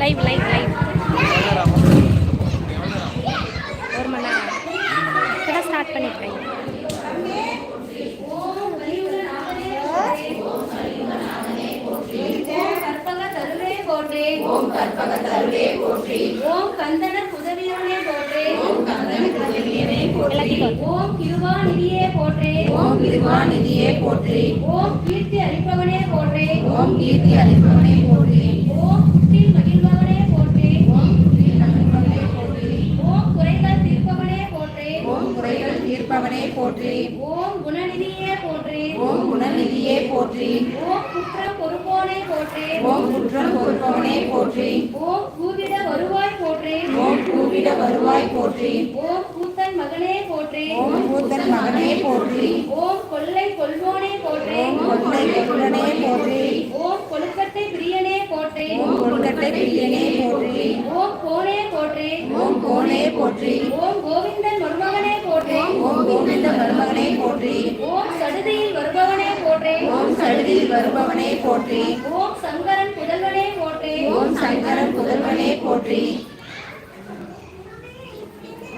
Live live live 1 மணி நேரம் இப்போதான் start பண்ணியிருக்கேன். ஓம் கற்பக தருவே போற்றி. ஓம் கந்தன புதவியனே போற்றி. ஓம் கந்தன புதவியனே போற்றி. ஓம் கிருபாநிதியே போற்றி. ஓம் கிருபாநிதியே போற்றி. ஓம் கீர்த்தி அளிப்பவனே போற்றி. ஓம் கீர்த்தி அளிப்பவனே போற்றி. ஓம் குற்றில் மகிழ்பவனே போற்றி. ஓம் குற்றில் மகிழ்பவனே போற்றி. ஓம் குறைகள் தீர்ப்பவனே போற்றி. ஓம் குறைகள் தீர்ப்பவனே போற்றி. ஓம் குணநிதியே போற்றி. ஓம் குணநிதியே போற்றி. ஓம் குற்றம் பொறுப்போனே போற்றி. ஓம் குற்றம் பொறுப்பவனே போற்றி. ஓம் கூவிட வருவாய் போற்றி. ஓம் கூவிட வருவாய் போற்றி. ஓம் கூத்தன் மகனே போற்றி. ஓம் கூத்தன் மகனே போற்றி. ஓம் கொள்ளை கொள்வோனே போற்றி. ஓம் கொள்ளை கொள்வனே போற்றி. ஓம் கொழுக்கட்டை பிரியனே போற்றி. ஓம் கொழுக்கட்டை பிரியனே போற்றி. ஓம் கோனே போற்றி. ஓம் கோனே போற்றி. ஓம் கோவிந்தன் மருமகனே போற்றி. ஓம் கோவிந்தன் மருமகனே போற்றி. ஓம் சடுதியில் வருபவனே போற்றி. ஓம் சடுதியில் வருபவனே போற்றி. ஓம் சங்கரன் புதல்வனே போற்றி. ஓம் சங்கரன் புதல்வனே போற்றி.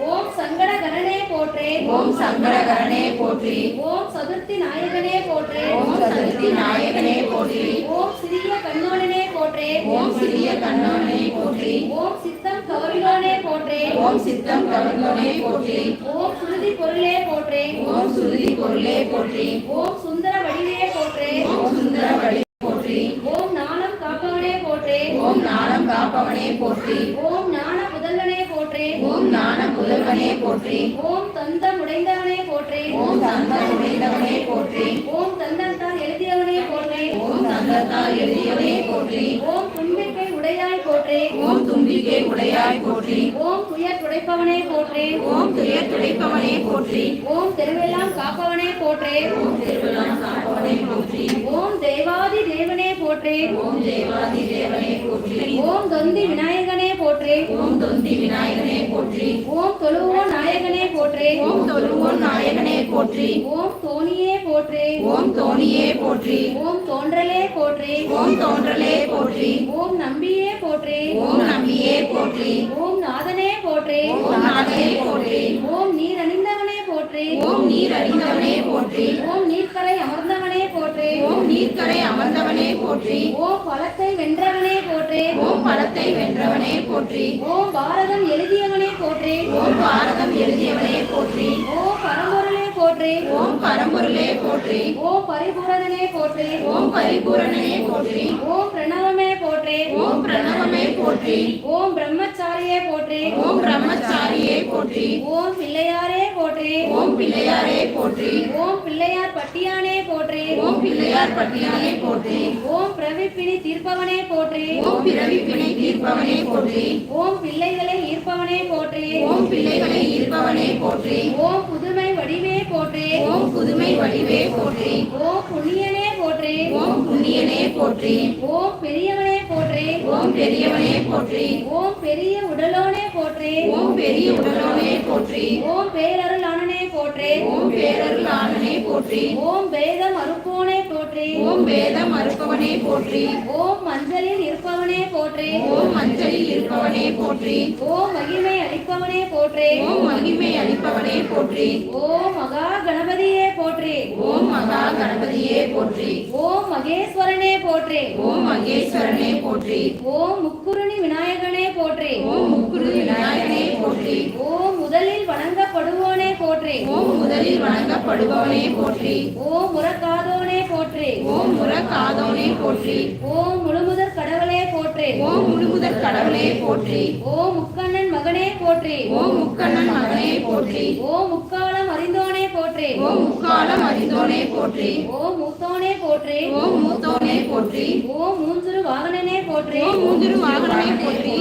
ஓம் சங்கடகரனே போற்றி. ஓம் சங்கடகரனே போற்றி. ஓம் சதுர்த்தி நாயகனே போற்றி. ஓம் சதுர்த்தி நாயகனே போற்றி. ஓம் சிறிய கண்ணோனே போற்றி. ஓம் சிறிய கண்ணோனே போற்றி. ஓம் சித்தம் கவர்ந்தோனே போற்றி. ஓம் சித்தம் கவர்ந்தோனே போற்றி. ஓம் சுருதி பொருளே போற்றி. ஓம் சுருதி பொருளே போற்றி. ஓம் சுந்தர வடிவே போற்றி. ஓம் சுந்தர வடி போற்றி. ஓம் ஞானம் காப்பவனே போற்றி. ஓம் ஞானம் காப்பவனே போற்றி. ஓம் ஞான புதல்வனே போற்றி. ஓம் ஞான புதல்வனே போற்றி. ஓம் தந்தம் உடைந்தவனே போற்றி. ஓம் தந்தம் உடைந்தவனே போற்றி. ஓம் தந்தத்தால் எழுதியவனே போற்றி. ஓம் தந்தத்தால் எழுதியவனே போற்றி. ஓம் தும்பிக்கை உடையாய் போற்றி. ஓம் தும்பிக்கை உடையாய் போற்றி. ஓம் துயர் துடைப்பவனே போற்றி. ஓம் துயர் துடைப்பவனே போற்றி. ஓம் தெருவெல்லாம் காப்பவனே போற்றி. ஓம் தெருவெல்லாம் காப்பவனே போற்றி. ஓம் தேவாதி தேவனே போற்றி. ஓம் தேவாதி தேவனே போற்றி. ஓம் தொந்தி விநாயகனே போற்றி. ஓம் தொந்தி விநாயகனே போற்றி. ஓம் தொழுவோன் நாயகனே போற்றி. ஓம் தொழுவோன் நாயகனே போற்றி. ஓம் தோணியே போற்றி. ஓம் தோணியே போற்றி. ஓம் தோன்றலே போற்றி. ஓம் தோன்றலே போற்றி. ஓம் நம்பியே போற்றி. ஓம் நம்பியே போற்றி. ஓம் நாதனே போற்றி. ஓம் நாதனே போற்றி. ஓம் நீர் அணிந்தவனே போற்றி. ஓம் நீர் அணிந்தவனே போற்றி. ஓம் நீர்க்கரை அமர்ந்தவனே போற்றி. ஓம் நீர்க்கரை அமர்ந்தவனே போற்றி. ஓம் பலத்தை வென்றவனே போற்றி. ஓம் பலத்தை வென்றவனே போற்றி. ஓம் பாரதம் எழுதியவனே போற்றி. ஓம் பாரதம் எழுதியவனே போற்றி. ஓம் பரம்பொருளே போற்றி. ஓம் பரம்பொருளே போற்றி. ஓம் பரிபூரணனே போற்றி. ஓம் பரிபூரணனே போற்றி. ஓம் பிரணவமே போற்றி. ஓம் பிரணவமே போற்றி. ஓம் பிரம்மச்சாரியே போற்றி. ஓம் பிரம்மச்சாரியே போற்றி. ஓம் பிள்ளையாரே போற்றி. ஓம் பிள்ளையாரே போற்றி. ஓம் பிள்ளையார் பட்டியானே போற்றி. ஓம் பிள்ளையார் பட்டியானே போற்றி. ஓம் பிரவிப்பினி தீர்ப்பவனே போற்றி. ஓம் பிரவிப்பினை தீர்ப்பவனே போற்றி. ஓம் பிள்ளைகளை ஈர்ப்பவனே போற்றி. ஓம் பிள்ளைகளை ஈர்ப்பவனே போற்றி. ஓம் புதுமை வடிவே போற்றி. ஓம் புதுமை வடிவே போற்றி. ஓம் புண்ணியனே போற்றி. ஓம் புண்ணியனே போற்றி. ஓம் பெரியவனே போற்றி. ஓம் பெரியவனே போற்றி. ஓம் பெரிய உடலோனே போற்றி. ஓம் பெரிய உடலோனே போற்றி. ஓம் பேரருளானனே போற்றி. ஓம் பேரருளானனே போற்றி. ஓம் வேதம் அறுப்போனே போற்றி. ஓம் வேதம் அறுப்பவனே போற்றி. ஓம் மஞ்சளில் இருப்பவனே போற்றி. ஓம் மஞ்சளில் இருப்பவனே போற்றி. ஓம் மகிமை அளிப்பவனே போற்றி. ஓம் மகிமை அளிப்பவனே போற்றி. ஓம் மகா கணபதியே போற்றி. ஓம் மகா கணபதியே போற்றி. ஓம் மகேஸ்வரனே போற்றி. ஓம் மகேஸ்வரனே போற்றி. ஓம் முக்குருணி விநாயகனே போற்றி. ஓம் முக்குருணி விநாயகனே போற்றி. ஓம் முதலில் வணங்கப்படுவோனே போற்றி. ஓம் முதலில் வணங்கப்படுபவனே போற்றி. ஓம் முறக்காதோனே போற்றி. ஓம் முறக்காதோனே போற்றி. ஓம் முழுமுதற் கடவுளே போற்றி. ஓம் முழுமுதற் கடவுளே போற்றி. ஓம் முக்கண்ணன் மகனே போற்றி. ஓம் முக்கண்ணன் மகனே போற்றி. ஓம் முக்காலம் அறிந்தோனே போற்றி. ஓம் முக்காலம் அறிந்தோனே போற்றி. ஓம் மூத்தோனே போற்றி. ஓம் மூத்தோனே போற்றி. ஓம் மூஞ்சுரு வாகனனே போற்றி. ஓம் மூஞ்சுரு வாகனனே போற்றி.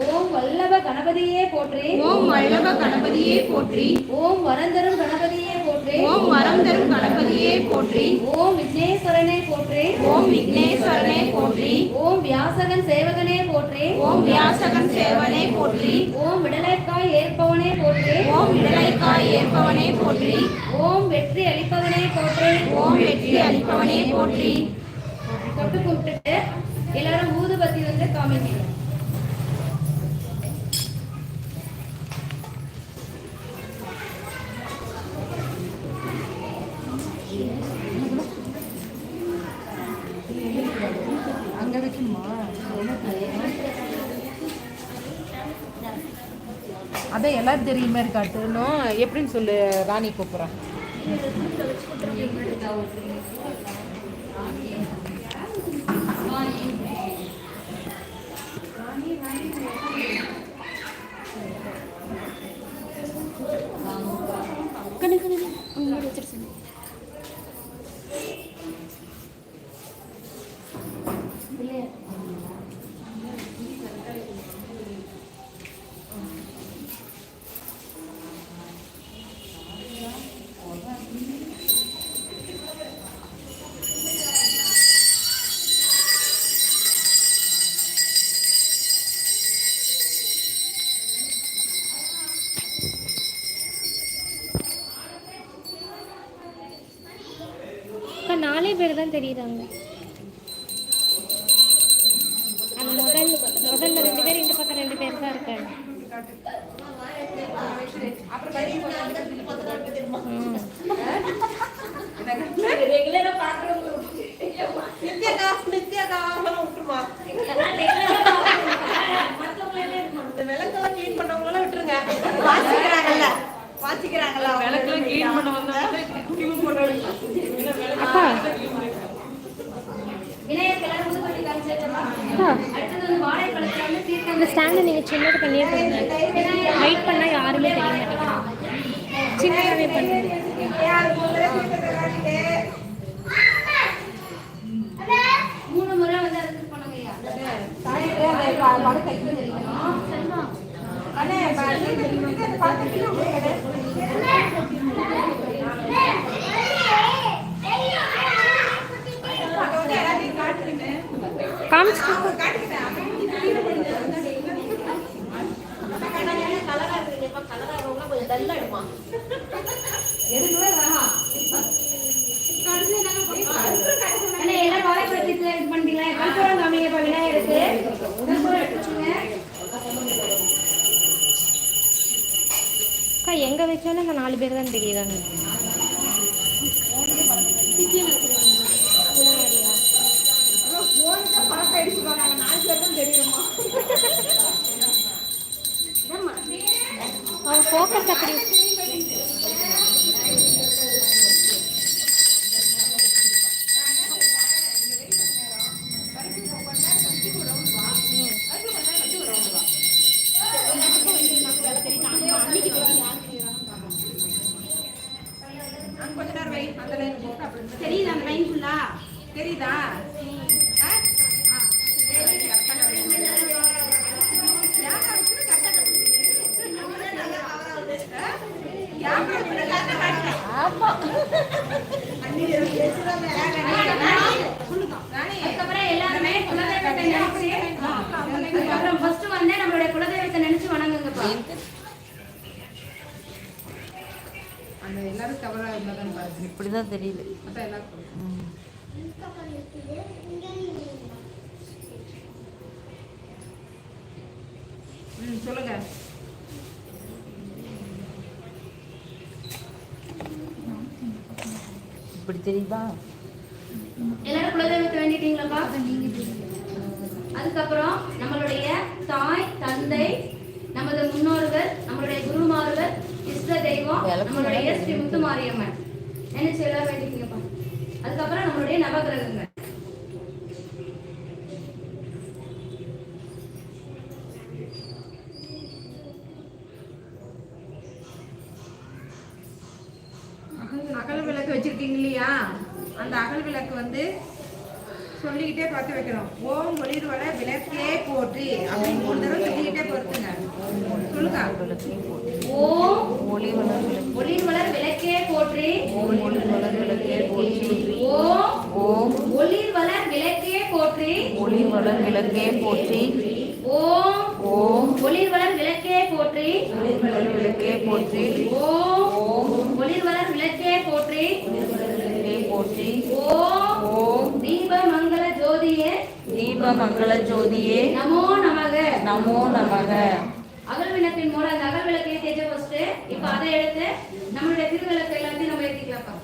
ஓம் வல்லப கணபதியே போற்றி. ஓம் வல்லப கணபதியே போற்றி. ஓம் வரந்தரும் கணபதியே போற்றி. ஓம் வரந்தரும் கணபதியே போற்றி. ஓம் விக்னேஸ்வரனே போற்றி. ஓம் விக்னேஸ்வரனே போற்றி. ஓம் வியாசகன் சேவகனே போற்றி. ஓம் வியாசகன் சேவகனே போற்றி. ஓம் விடலைக்காய் ஏற்பவனே போற்றி. ஓம் விடலைக்காய் ஏற்பவனே போற்றி. ஓம் வெற்றி அளிப்பவனே போற்றி. ஓம் வெற்றி அளிப்பவனே போற்றி. தொட்டு கும்பிட்டுட்டு எல்லாரும் ஊதுபத்தி வந்து காமிக்கணும். அதான் எல்லாரும் தெரியுற மாதிரி காட்டணும். எப்படின்னு சொல்லு, ராணி கூப்பிட்றேன். அக்கா 4 பேர் தான் தெரியுறாங்க. அந்த முதல்ல 2 பேர், இந்த பக்கம் 2 பேர் தான் இருக்காங்க. விளக்கெல்லாம் கிளீன் பண்ணவங்களாம் விட்டுருங்க. வாசிக்கிறாங்கல்ல விளக்கெல்லாம் கிளீன் பண்ண வந்தாங்க. அக்கா இந்த ஸ்டாண்டை நீங்கள் சின்னது பண்ணியே பண்ணுங்க. ஹைட் பண்ணால் யாருமே தெரிய மாட்டேங்கிறாங்க. சின்னதாகவே பண்ணுங்க. 3 முறை வந்து அதுக்கு பண்ணுங்கய்யா. அக்கா எங்கே வச்சாலும் இந்த 4 பேர் தான் தெரியுறாங்க. அவங்க ஃபோக்கஸ் அப்படி தெரியுதா அந்த லைன் ஃபுல்லா? தெரியுதா? அதுக்கப்புறம் எல்லாருமே குலதெய்வத்தை நினைச்சு, அதுக்கப்புறம் ஃபர்ஸ்ட் வந்து நம்மளுடைய குலதெய்வத்தை நினைச்சு வணங்குங்கப்பா. அந்த எல்லாரும் கவரா இருந்தாதான் பாருங்க. இப்படிதான் தெரியுது. அதான் எல்லாரும் சொல்லுங்க. இப்படி தெரியுதா? எல்லாரும் குலதெய்வத்தை வேண்டிட்டீங்களாப்பா? அதுக்கப்புறம் நம்மளுடைய தாய் தந்தை, நமது முன்னோர்கள், நம்மளுடைய குருமார்கள், இஷ்ட தெய்வம், நம்மளுடைய ஸ்ரீ முத்துமாரியம்மன் நினைச்சு எல்லாரும் வேண்டிக்கீங்கப்பா. அதுக்கப்புறம் நம்மளுடைய நவகிரகங்கள். அகல் விளக்கு வச்சிருக்கீங்க இல்லையா? அந்த அகல் விளக்கு வந்து சொல்லிக்கிட்டே பார்த்து வைக்கணும். ஓம் ஒளிர்வள விளக்கே போற்றி அப்படின்னு 3 தடவை சொல்லிக்கிட்டே பொறுத்துங்க. சொல்லுங்க. ஓம் ஒளிர்வளர் விளக்கே போற்றி. ஒளிர்வளர் விளக்கே போற்றி. ஓம் ஒளிர்வளர் விளக்கே போற்றி. ஒளிர்வளர் விளக்கே போற்றி. ஓம் ஒளிர்வளர் விளக்கே போற்றி. ஒளிர்வளர் விளக்கே போற்றி. ஓம் ஒளிர்வளர் விளக்கே போற்றி. விளக்கே போற்றி. ஓம் தீபமங்கள ஜோதியே. தீபமங்கள ஜோதியே. நமோ நமக. நமோ நமக. அகல் விளக்கின் மூலம் அந்த அகல் விளக்கை தேஜ ஃபர்ஸ்ட். இப்போ அதை எடுத்து நம்மளுடைய திருவிளக்கு எல்லாத்தையும் நம்ம ஏற்றிக்கலாம்ப்பா.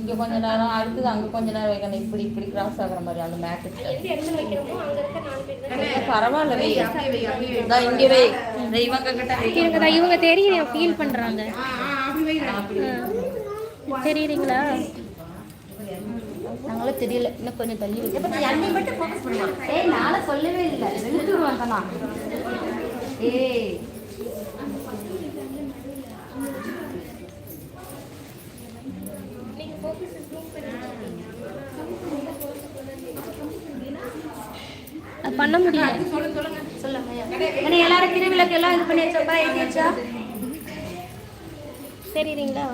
இங்கே கொஞ்ச நேரம் அடுத்தது அங்கே கொஞ்ச நேரம் வைக்கணும். இப்படி இப்படி கிராஸ் ஆகுற மாதிரி அந்த மேட்டு. எந்த இடத்துல வைக்கிறோமோ அங்கே இருக்க 4 பேர் தான். பரவாயில்ல வை. அப்படியே வை, அப்படியே வை. இதான் இங்கே வை. இவங்க கிட்ட வை. எனக்கு இவங்க தெரியும், ஃபீல் பண்ணுறாங்க. அப்படி வை. தெரியுறீங்களா? நாங்களும் தெரியல, இன்னும் கொஞ்சம் தள்ளி வைக்க. என்னை மட்டும் ஃபோக்கஸ் பண்ணுமா? ஏய் நாளை சொல்லவே இல்லை, வெளுத்துடுவான் தானா? ஏய் அது பண்ண முடியாது. சொல்லுங்க. ஏன்னா எல்லாரும் திருவிழாக்கு எல்லாம் இது பண்ணி வச்சப்பா, எழுதி வச்சா தெரியுறீங்களா?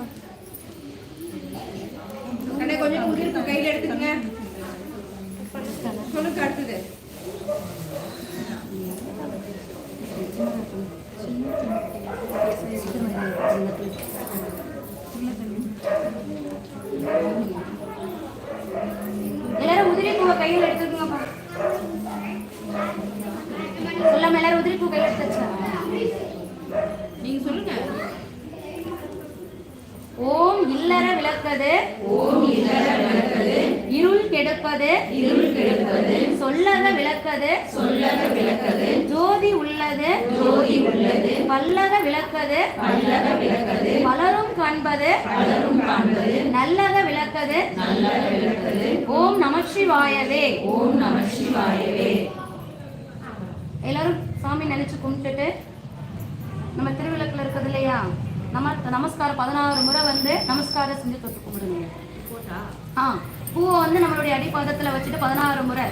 அண்ணே கொஞ்சம் முந்திரி கையில் எடுத்துக்கங்க. சொல்லுங்க அடுத்தது. எல்லாரும் உதிரி பூவை கையில் எடுத்துக்கோங்கப்பா. சொல்லாம எல்லாரும் உதிரி பூ கையில் எடுத்து வச்சா. நீங்க சொல்லுங்க. ஓம் இல்லற விளக்கது, ஓம் இல்லற விளக்கது, இருள் கெடுப்பது, இருள் கெடுப்பது, சொல்லக விளக்கது, சொல்லக விளக்கது, ஜோதி உள்ளது, ஜோதி உள்ளது, பல்லக விளக்கது, பல்லக விளக்கது, பலரும் காண்பது, பலரும் காண்பது, நல்லக விளக்கது, நல்லக விளக்கது, ஓம் நமசிவாயவே, ஓம் நமசிவாயவே. எல்லாரும் சாமி நினைச்சு கும்பிட்டுட்டு நம்ம திருவிளக்குல இருக்குது இல்லையா, நமஸ்காரம் 16 முறை வந்து நமஸ்காரம் செஞ்சு தொட்டு கும்பிடுங்க. பூவை வந்து நம்மளுடைய அடிப்பாதத்துல வச்சுட்டு 16 முறை.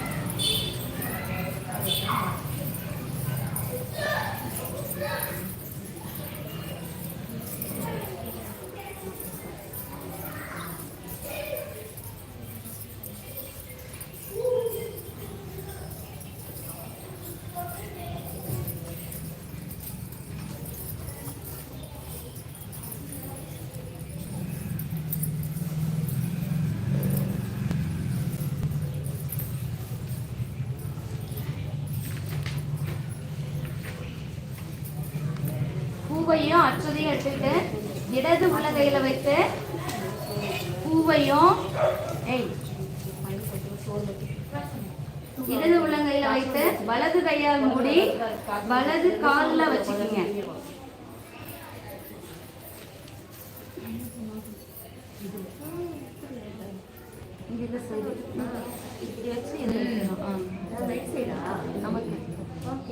பூவையும் அச்சதையும் எடுத்துக்கிட்டு இடது உள்ளங்கையில வைத்து பூவையும் இடது உள்ளங்கையில வைத்து வலது கையால் மூடி வலது கால்ல வச்சுக்கீங்க.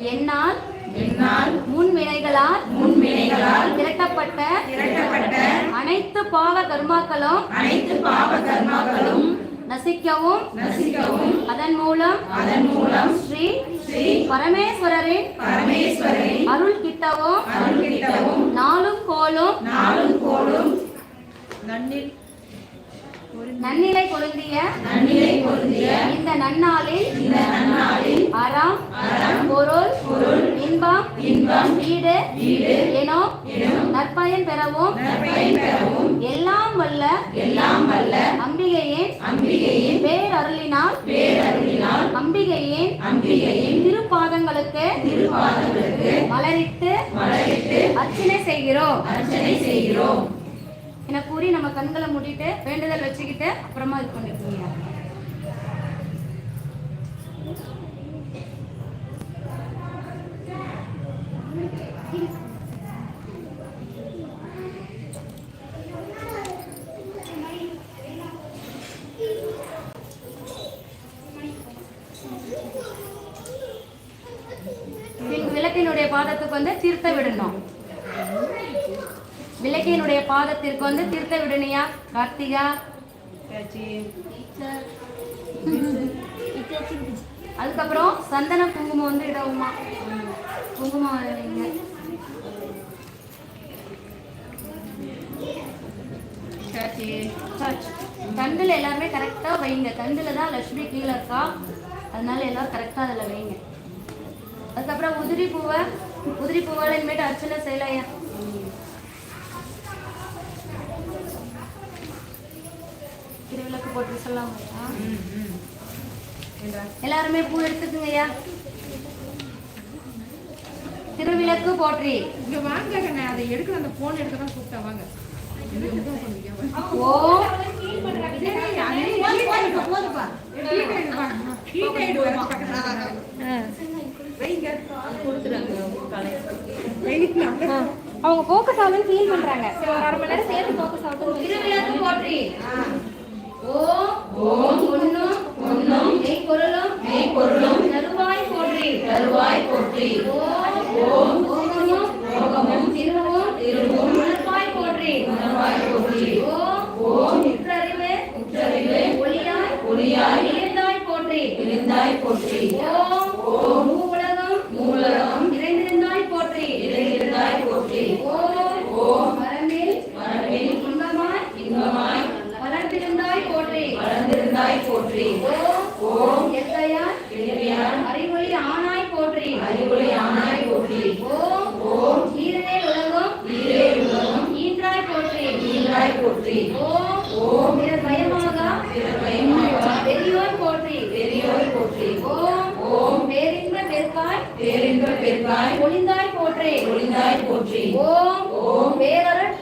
என்னால் முன்வினைகளால் திரட்டப்பட்ட அனைத்து பாவ கர்மாக்களும் நசிக்கவும் அதன் மூலம் ஸ்ரீ பரமேஸ்வரரின் அருள் கிட்டவும் நாளும் கோலும் நன்னிலை பொருந்திய இந்த நன்னாளில் அறம் பொருள் இன்பம் வீடு எனும் நற்பயன் பெறவும் எல்லாம் வல்ல அம்பிகையின் பேரருளினால் அம்பிகையின் திருப்பாதங்களுக்கு மலரிட்டு அர்ச்சனை செய்கிறோம் என கூறி நம்ம கண்களை மூடிட்டு வேண்டுதல் வச்சுக்கிட்டு அப்புறமா இது பண்ணிருக்கீங்க. விளக்கினுடைய பாதத்துக்கு வந்து தீர்த்த விடணும். விளக்கினுடைய பாதத்திற்கு வந்து தீர்த்த விடணையா கார்த்திகா. அதுக்கப்புறம் சந்தன குங்குமம் வந்து இடவுமா, குங்குமம் வைங்க. தண்டுல எல்லாருமே கரெக்டா வைங்க. தண்டுல தான் லட்சுமி கீழே இருக்கா, அதனால எல்லாரும் கரெக்டா அதுல வைங்க. அதுக்கப்புறம் உதிரி பூவால இனிமேட்டு அர்ச்சனை செய்யலையா. திருவிளக்கு போட்டு சொல்லலாம். எல்லாருமே பூ எடுத்துக்குங்கய்யா. திருவிளக்கு போற்றி. இங்க வாங்க, அதை எடுக்கிற அந்த போன் எடுக்க தான் கூப்பிட்டா வாங்க. ஓம் போதுப்பா ஹீட் வர பக்கத்துல வைங்க ஆ. அவங்க ஃபோக்கஸ் ஆகணும்னு ஃபீல் பண்றாங்க. சரி, ஒரு அரை மணி நேரம் சேர்த்து ஃபோக்கஸ் ஆகட்டும். திருவிளக்கு போற்றி. ஓம் பொன்னும் மெய்ப்பொருளும் தருவாய் போற்றி. ஓம் போகமும் திருவும் உணர்வாய் போற்றி. ஓம் உற்றறிவு ஒளியாய் இருந்தாய் போற்றி. ஓம் மூலகம் நிறைந்திருந்தாய் போற்றி. ஓம் மரமேல் இன்பமாய் வளர்ந்திருந்தாய் போற்றி. ஓம் எத்தையார் அறிவொளி ஆனாய் போற்றி. ஓம் ஈரேல் உலகம் ஈன்றாய் போற்றி. ஓம் பிறர் பயமாக பெரியோர் போற்றி. ஓம் பேரின்ப பெருக்காய் ஒளிந்தாய் போற்றி. ஓம் பேரருட்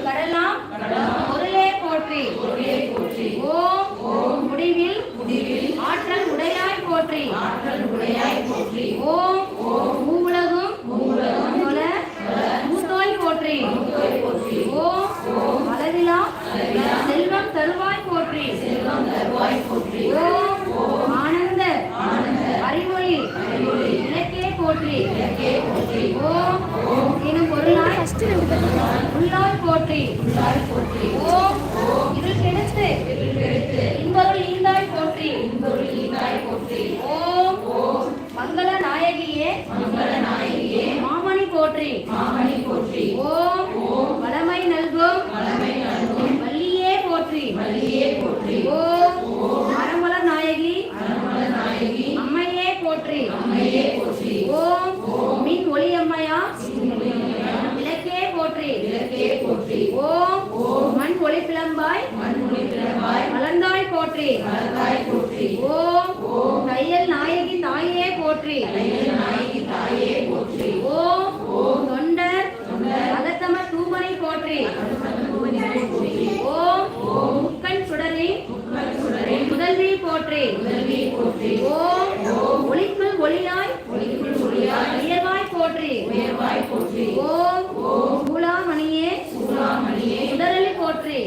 கடலாம் பொருளே போற்றி. ஓம் முடிவில் ஆற்றல் உடையாய் போற்றி. ஓம் மூவுலகும் மூல மூத்தோய் போற்றி. ஓம் அளவிலா செல்வம் தருவாய் போற்றி. ஓம் ஆனந்த அறிவொளி இலக்கே போற்றி. ஓம் எனும் பொருளாய் உள்ளாய் போற்றி. ஓம் இருள் கெடுத்து இன்பருள் ஈந்தாய் போற்றி. ஓம் மங்கள நாயகியே மாமணி போற்றி. ஓம் வளமை நல்கும் வள்ளியே போற்றி. ஓம் மரமலர் நாயகி அம்மையே போற்றி. ஓம் மின் ஒளியம்மையா விளக்கே போற்றி. ஓம் மண் ஒளி பிளம்பாய் வளர்ந்தாய் போற்றி. ஓம் தையல் நாயகி தாயே போற்றி. ஓம் தொண்டர் அகத்தம தூமனை போற்றி. ஓம் முக்கண் சுடரி முதல்வி போற்றி. ஓம் ஒளிக்குள் ஒளியாய் உயர்வாய் போற்றி. ஓம் சூளாமணியே சுடரலி போற்றி.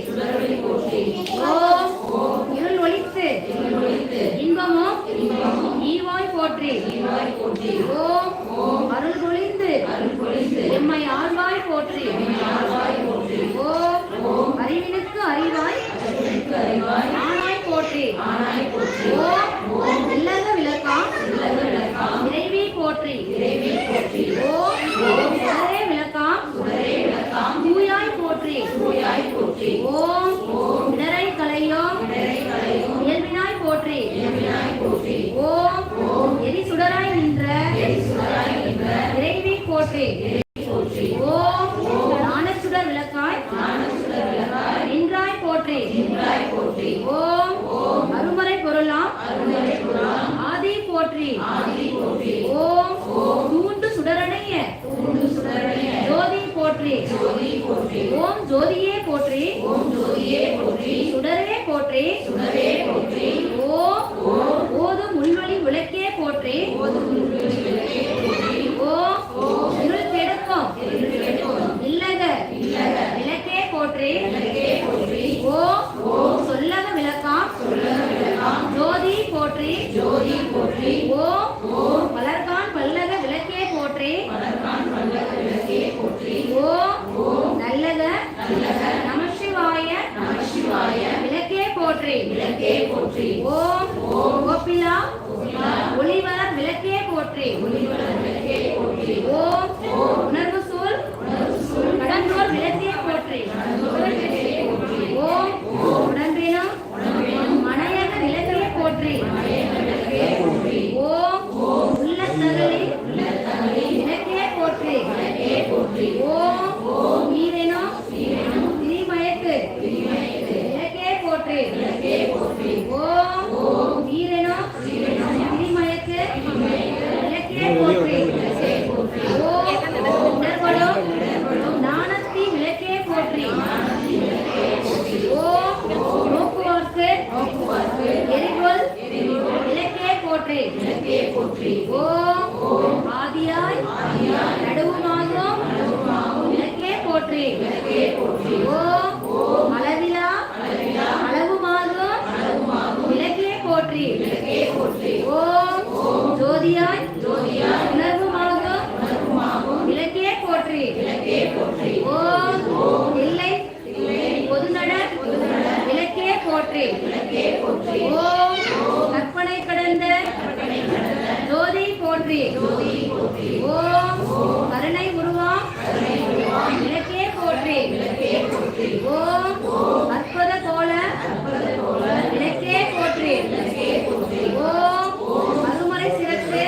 ஓம் இருள் ஒளித்து இன்பமும் ஈவாய் போற்றி. ஓம் அருள் பொழிந்து எம்மை ஆழ்வாய் போற்றி. ஓம் அறிவினுக்கு அறிவாய் ஆனாய் போற்றி. ஓம் இல்லக விளக்காம் இறைவி போற்றி. ஓம் சுடரே விளக்காம் தூயாய் போற்றி. ஓம் இடரை கலையோம் இயல்பினாய் போற்றி. ஓம் எரி சுடராய் நின்ற இறைவி போற்றி. ஓம் ஞானச்சுடர் விளக்காய் நின்றாய் போற்றி. ஓம் அருமறை பொருளாம் ஆதி போற்றி. ஓம் தூண்டு சுடரணைய ஜோதி போற்றி. ஓம் ஜோதியே போற்றி. சுடரே போற்றி. ஓம் ஓதும் உள்வழி விளக்கே போற்றி. ஓம் இருள் கெடுக்கும் இல்லக விளக்கே போற்றி. ஓம் சொல்லக விளக்காம் ஜோதி போற்றி. ஓம் பலர்கான் பல்லக விளக்கே போற்றி. ஓம் நல்லக நமசிவாய விளக்கே போற்றி. ஓம் கோப்பிலா ஒளிவளர் விளக்கே போற்றி. ஓம் உணர்வு சூழ் கடந்தோர் விளக்கே போற்றி. ஓம் உடம்பினும் மனையக விளக்கே போற்றி. ஓம் உள்ளத்தகலி விளக்கே போற்றி. ஓம் ஈரெனும் திரிமயக்கு விளக்கே போற்றி. ஓம் ஈரெனும் திரிமயக்கு விளக்கே போற்றி. ஓம் உணர்வடும் ஞானத்தி விளக்கே போற்றி. ஓம் நோக்குவார்க்கு போற்றி ஓம் ஆதியாய் நடுவுமாகும் விளக்கே போற்றி ஓம் அளவிலா அளவுமாகும் விளக்கே போற்றி ஓம் ஜோதியாய் உணர்வுமாகும் விளக்கே போற்றி ஓம் இல்லை பொதுநட விளக்கே போற்றி ஓம் கற்பனை கடந்த ஜோதி போற்றி ஓம் கருணை உருவாம் விளக்கே போற்றி ஓம் அற்புத கோல விளக்கே போற்றி ஓம் அருமறை சிறப்பு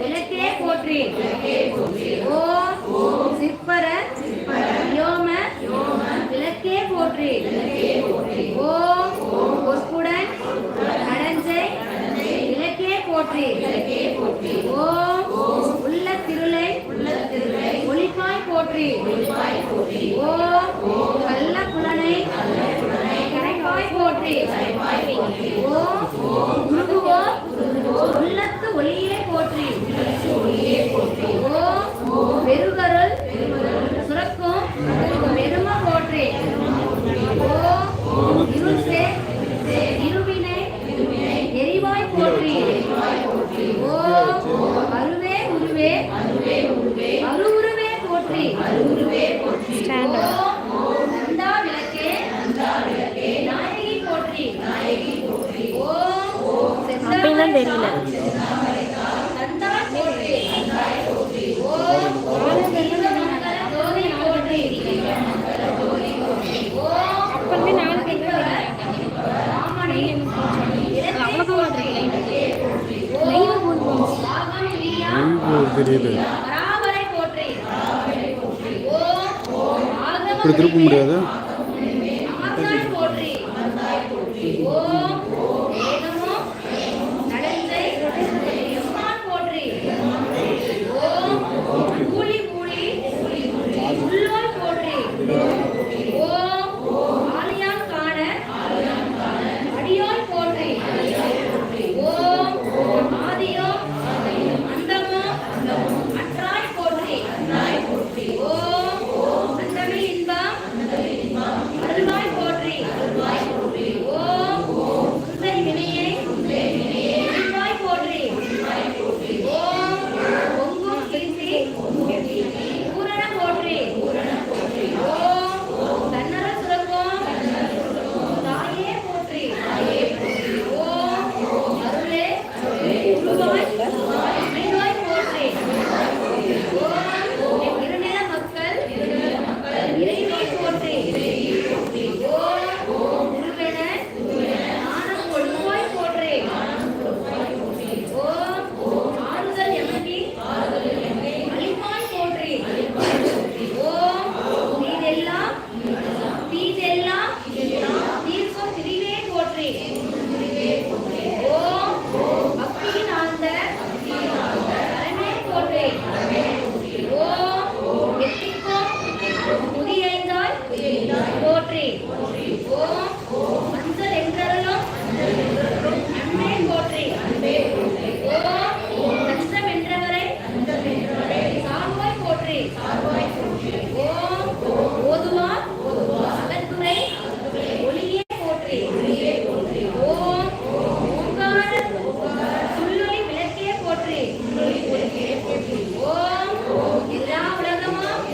விளக்கே போற்றி ஓம் சிற்பர யோம விளக்கே போற்றி ஓம் பொற்புடன் நடஞ்சை விளக்கே போற்றி ஓம் உள்ள திருளை ஒளிப்பாய் போற்றி ஓம் கள்ள புலனை கரைப்பாய் போற்றி ஓம் உருகுவோர் உள்ளத்து ஒளியே போற்றி ஓம் பெருகருள் சுரக்கும் பெருமை போற்றி ஓம் இருசே இருவினை எரிவாய் போற்றி ஓம் அருவே உருவே அருவுருவே போற்றி ஓம் நந்தா விளக்கே நாயகி போற்றி ஓம் அப்படின்லாம் தெரியல. நந்தா போற்றி ஓம் ஜீவமங்கல ஜோதி போற்றி ஓம் அப்பவே 4 பேர் தான் ராமணி அவ்வளோதான் லைவ் போடுவோம். ஆகம் வீரியா தெரியுது. பராபரை போற்றி ஓம் ஆகம இப்படி திருப்ப முடியாது. அமர்ந்தாய் போற்றி ஓம் வேதமோ நடந்தை எம்மான் போற்றி ஓம் கூலி கூலி உள்ளோய் போற்றி ஓம் ஆலியான் காண அடியோய் போற்றி ஓம் ஆதியோ அந்தமோ அற்றாய் போற்றி ஓம் அந்தமில் இன்பம் அருள்வாய் போற்றி ஓம் முந்தை வினையை அருள்வாய் போற்றி ஓம் பொங்கும் கீர்த்தி பூரண போற்றி ஓம் தன்னர சுரக்கும் தாயே போற்றி ஓம் அருளே உருவாய் அமைவாய் போற்றி ஓம் இருநில மக்கள் இறைவை போற்றி ஓம் உருவென ஞானம் ஒழுங்காய் போற்றி ஓம் ஆறுதல் எமதி அளிப்பாய் போற்றி ஓம் தீதெல்லாம் தீர்க்கும் திரிவே போற்றி ஓம் பக்தியின் ஆழ்ந்த அரணே போற்றி ஓம் எத்திக்கும் புதியைந்தாய் போற்றி ஓம் மஞ்சள் என்றருளும் நன்மை போற்றி ஓம் நஷ்டம் என்றவரை சார்வாய் போற்றி ஓம் ஓதுவார் அகத்துறை ஒளியே போற்றி ஓம் ஓங்கார சுள்ளொளி விளக்கே போற்றி ஓம் எல்லா உலகமும்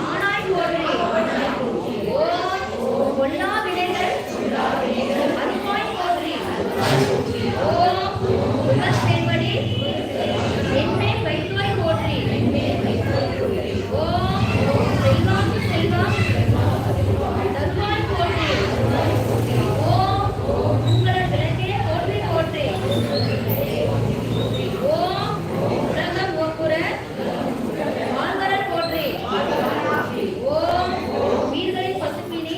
ஆனாய் போற்றி ஓம் பொல்லா விடைகள் அதிகமாய் போற்றி ஓம் உலகத்தேவடி என்மை வைத்தாய் போற்றி ஓம் செல்வாக்கு செல்வம் தருவாய் போற்றி ஓம் உங்களோட விளக்கே போற்றி போற்றி ஓம் உலக போக்குற வாழ்வரர் போற்றி ஓம் வீர்களின் பசுப்பினி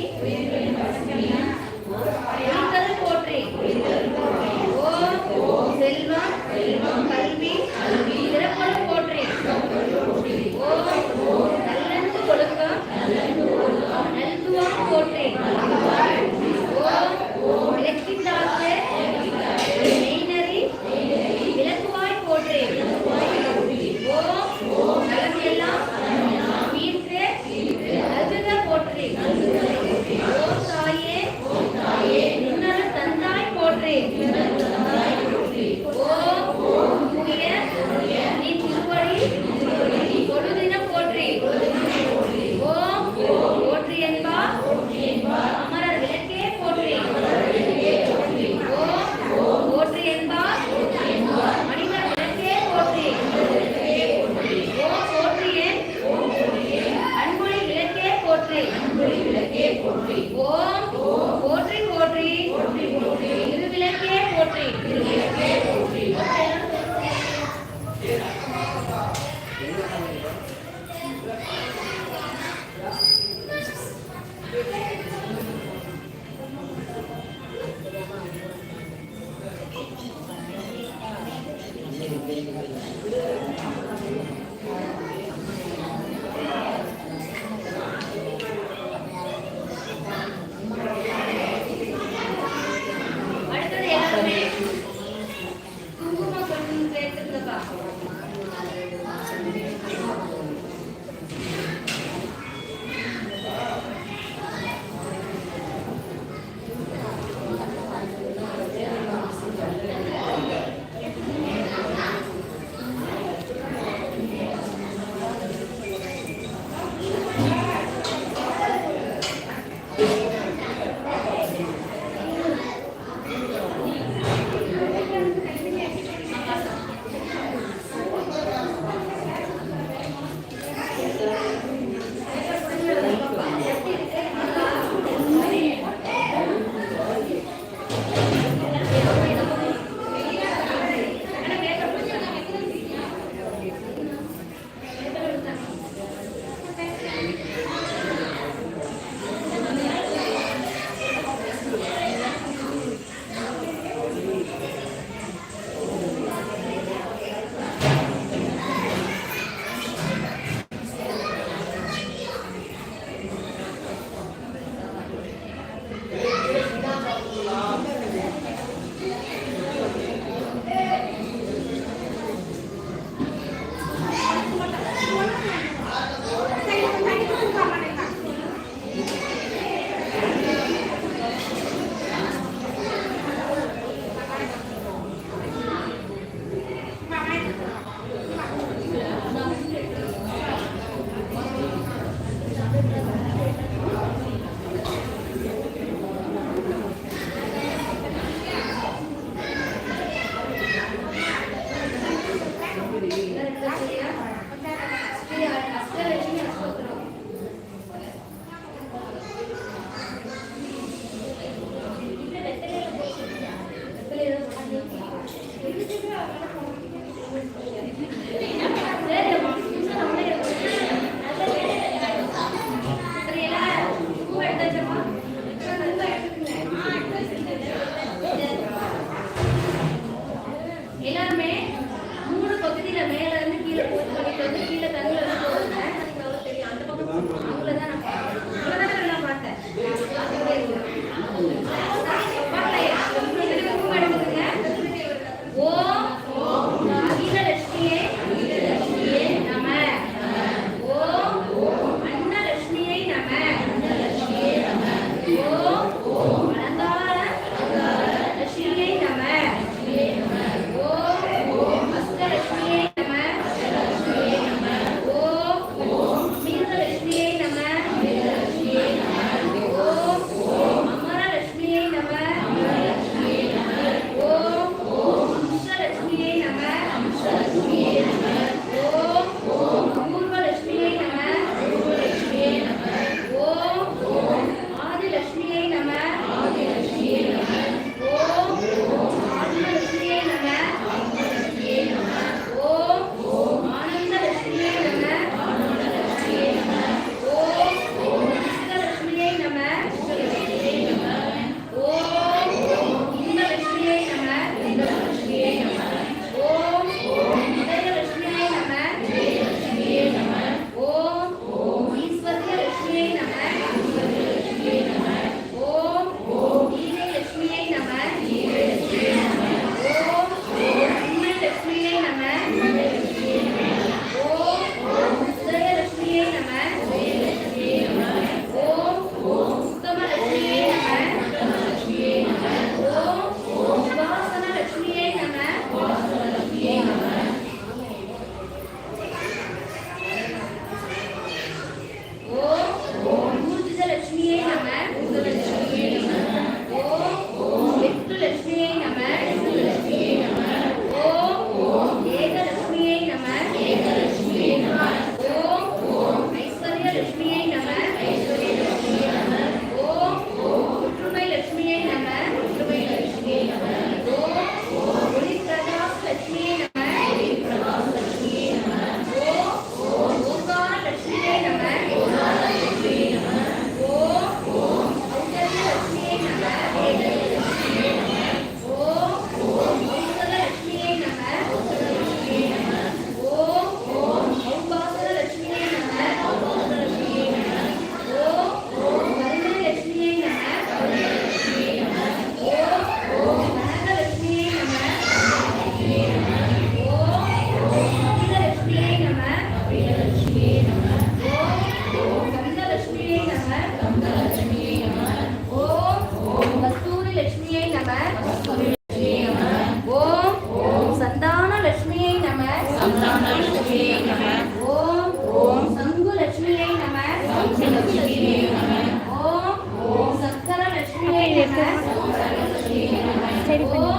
சரி பண்ணு.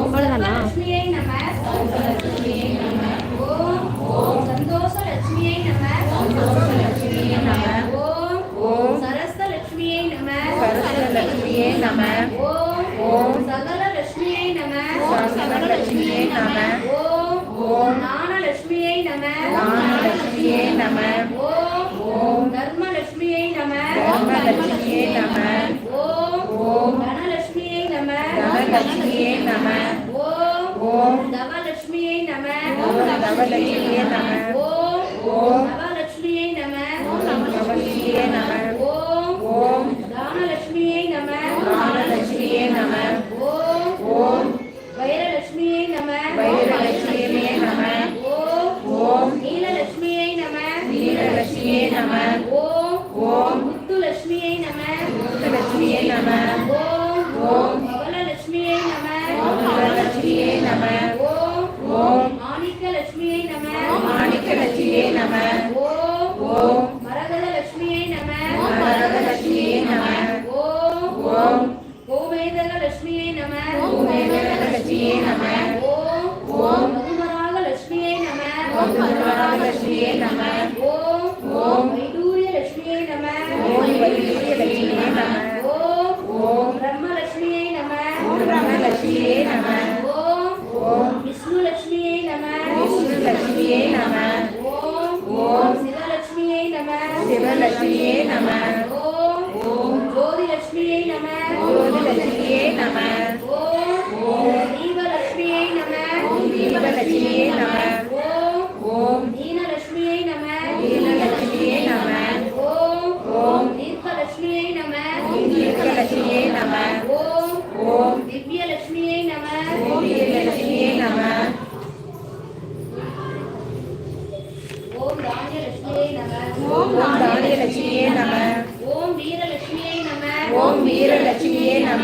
அவ்வளோதானா? லட்சுமியை நம. ஓம் சந்தோஷ லட்சுமியை நம. ஓம் சரஸ்த லட்சுமியை நம. ஓம் சகல லட்சுமியை நம. ஓம் ஞான லட்சுமியை நம. ஓம் தர்ம லட்சுமியை நம. ஓம் தனலட்சுமியை நம. ஓம் தவலட்சுமியை நம. ஓம் நவலட்சுமியை நம. ஓம் தானலட்சுமியை நம. ஓம் வைரலட்சுமியை நம. ஓம் நீலலட்சுமியை நம. ஓம் முத்துலட்சுமியை நம. ஓம் பவளலட்சுமியை நம. ஓம் மாணிக்கலட்சுமியை நம. ஓம் மரகதலட்சுமியை நம. ஓம் கோமேதகலட்சுமியை நம. ஓம் மதுமராகலட்சுமியை நம. ஓம் வைடூரியலட்சுமியை நம. ஓம் பிரம்மலட்சுமியை நம. ஓம் விஷ்ணுலட்சுமியை நம. ஓம் சிவலட்சுமியை நம. ஓம் ஜோதிலட்சுமியை நம. ஓம் தீபலட்சுமியை நம. ஓம் தீனலட்சுமியை நம. ஓம் தீர்க்கலட்சுமியை நம. ஓம் திவ்யலட்சுமியை நம. ஓம் தானியலட்சுமியை நம. ஓம் வீரலட்சுமியை நம.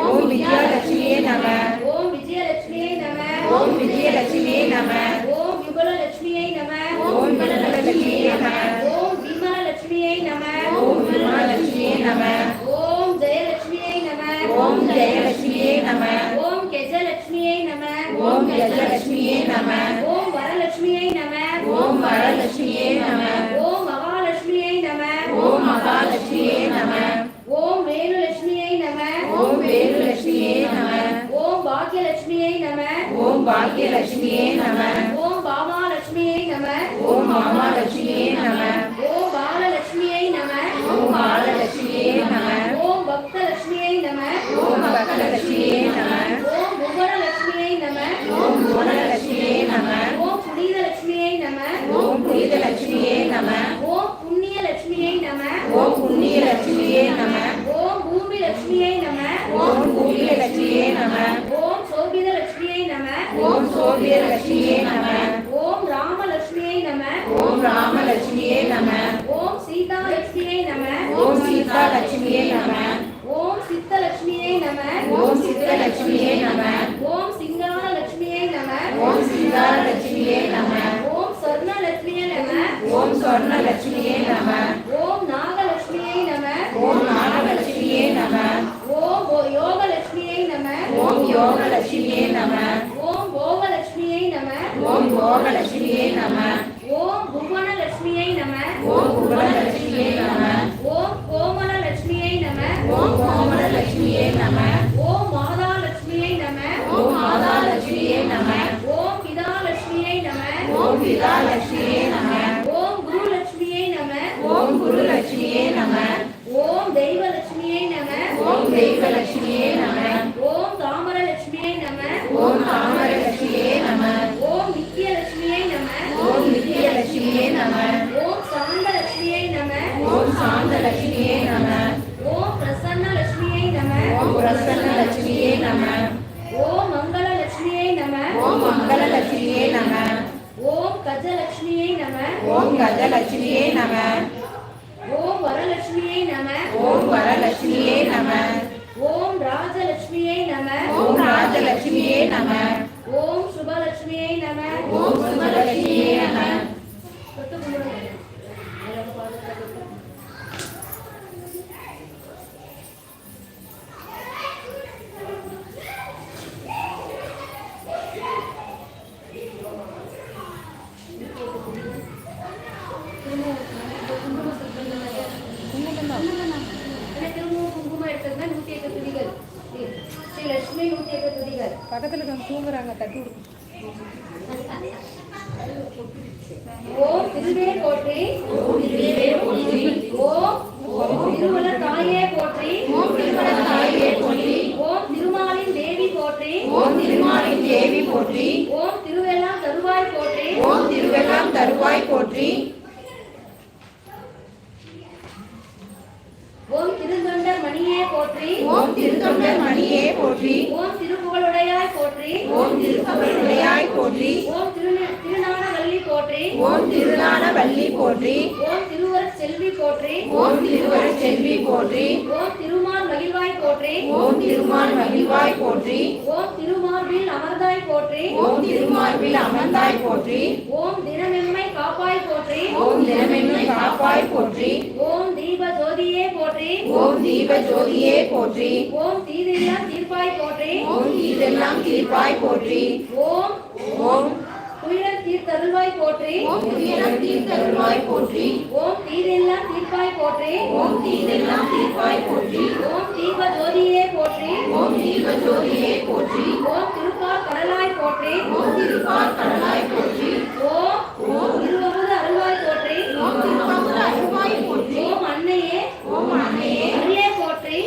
ஓம் வித்யாலட்சுமியை நம. ஓம் விஜயலட்சுமியை நம. ஓம் யுகலட்சுமியை நம. ஓம் விமலலட்சுமியை நம. ஓம் விமலலட்சுமியை நம. ஓம் ஜெயலட்சுமியை நம. ஓம் கெஜலட்சுமியை நம. ஓம் விஜயலட்சுமியை நம. ஓம் வரலட்சுமியை நம. ஓம் மகாலட்சுமியை நம. ஓம் வேலுலட்சுமியை நம. ஓம் பாக்கியலட்சுமியை நம. ஓம் பாமாலட்சுமியை நம. ஓம் பாலலட்சுமியை நம. ஓம் பக்தலட்சுமியை நம. ஓம் புவனலட்சுமியை நம. ஓம் புனிதலட்சுமியை நம. ஓம் புண்ணியலட்சுமியை நம. ஓம் பூமிலட்சுமியை நம. ஓம் சோபிதலட்சுமியை நம. ஓம் ராமலட்சுமியை நம. ஓம் சீதாலட்சுமியை நம. ஓம் சித்தலட்சுமியை நம. ஓம் சிங்காரலட்சுமியை நம. ஓம் சொர்ணலட்சுமியை நம. ஓம் நாகலட்சுமியை நம. ஓம் யோகலட்சுமியை நம. ஓம் போகலட்சுமியை நம. ஓம் புவனலட்சுமியை நம. ஓம் கோமலலட்சுமியை நம. ஓம் மாதாலட்சுமியை நம. ஓம் பிதாலட்சுமியை நம. ஓம் குருலட்சுமியை நம. ஓம் தெய்வலட்சுமியை நம. ஓம் தாமரலட்சுமியை நம. ஓம் நித்யலட்சுமியை நம. ஓம் சாந்தலட்சுமியை நம. ஓம் பிரசன்னலட்சுமியை நம. ஓம் மங்களலட்சுமியை நம. ஓம் கஜலட்சுமியை நம. ஓம் வரலட்சுமியை நம. ஓம் ராஜலட்சுமியை நம. ஓம் சுபலட்சுமியை நம. தொட்டு கும்பிடுங்க. எடுத்ததுன்னா 108 துதிகள். ஸ்ரீ லட்சுமி 108 துதிகள். பக்கத்துல இருக்கவங்க தூங்குறாங்க, தட்டி விடு. ஓம் திருவே போற்றி. ஓம் திருவே போற்றி. ஓம் திருவளர் தாயே போற்றி. ஓம் திருவளர் தாயே போற்றி. ஓம் திருமாலின் தேவி போற்றி. ஓம் திருமாலின் தேவி போற்றி. ஓம் திருவெல்லாம் தருவாய் போற்றி. ஓம் திருவெல்லாம் தருவாய் போற்றி. ஓம் திருத்தொண்டர் மணியே போற்றி. ஓம் திருத்தொண்டர் மணியே போற்றி. ஓம் திருப்புகழுடையாய் போற்றி. ஓம் திருப்புகழுடையாய் போற்றி. ஓம் திருநானவல்லி போற்றி. ஓம் திருநானவல்லி போற்றி. ஓம் திருவரச் செல்வி போற்றி. ஓம் திருவரச் செல்வி போற்றி. ஓம் திருமால் மகிழ்வாய் போற்றி. ஓம் திருமால் மகிழ்வாய் போற்றி. ஓம் திருமார்பில் அமர்ந்தாய் போற்றி. ஓம் திருமார்பில் அமர்ந்தாய் போற்றி. ஓம் தினமெம்மை காப்பாய் போற்றி. ஓம் தினமெம்மை காப்பாய் போற்றி. ஓம் தீப ஜோதியே போற்றி. ஓம் தீப ஜோதியே போற்றி. ஓம் தீதெல்லாம் தீர்ப்பாய் போற்றி. ஓம் தீதெல்லாம் தீர்ப்பாய் போற்றி. ஓம் ஓம் துயரம் தீர்த்தருள்வாய் போற்றி. ஓம் துயரம் தீர்த்தருள்வாய் போற்றி. ஓம் தீதெல்லாம் தீர்ப்பாய் போற்றி. ஓம் தீதெல்லாம் தீர்ப்பாய் போற்றி. ஓம் தீப ஜோதியே போற்றி. ஓம் தீப ஜோதியே போற்றி. ஓம் திருப்பால் கடலாய் போற்றி. ஓம் திருப்பால் கடலாய் போற்றி. ஓம் ஓம் திருவமுது அருள்வாய் போற்றி. ஓம் திருவமுது அருள்வாய் போற்றி. ஓம் அன்னையே. ஓம் அன்னையே அருளே போற்றி.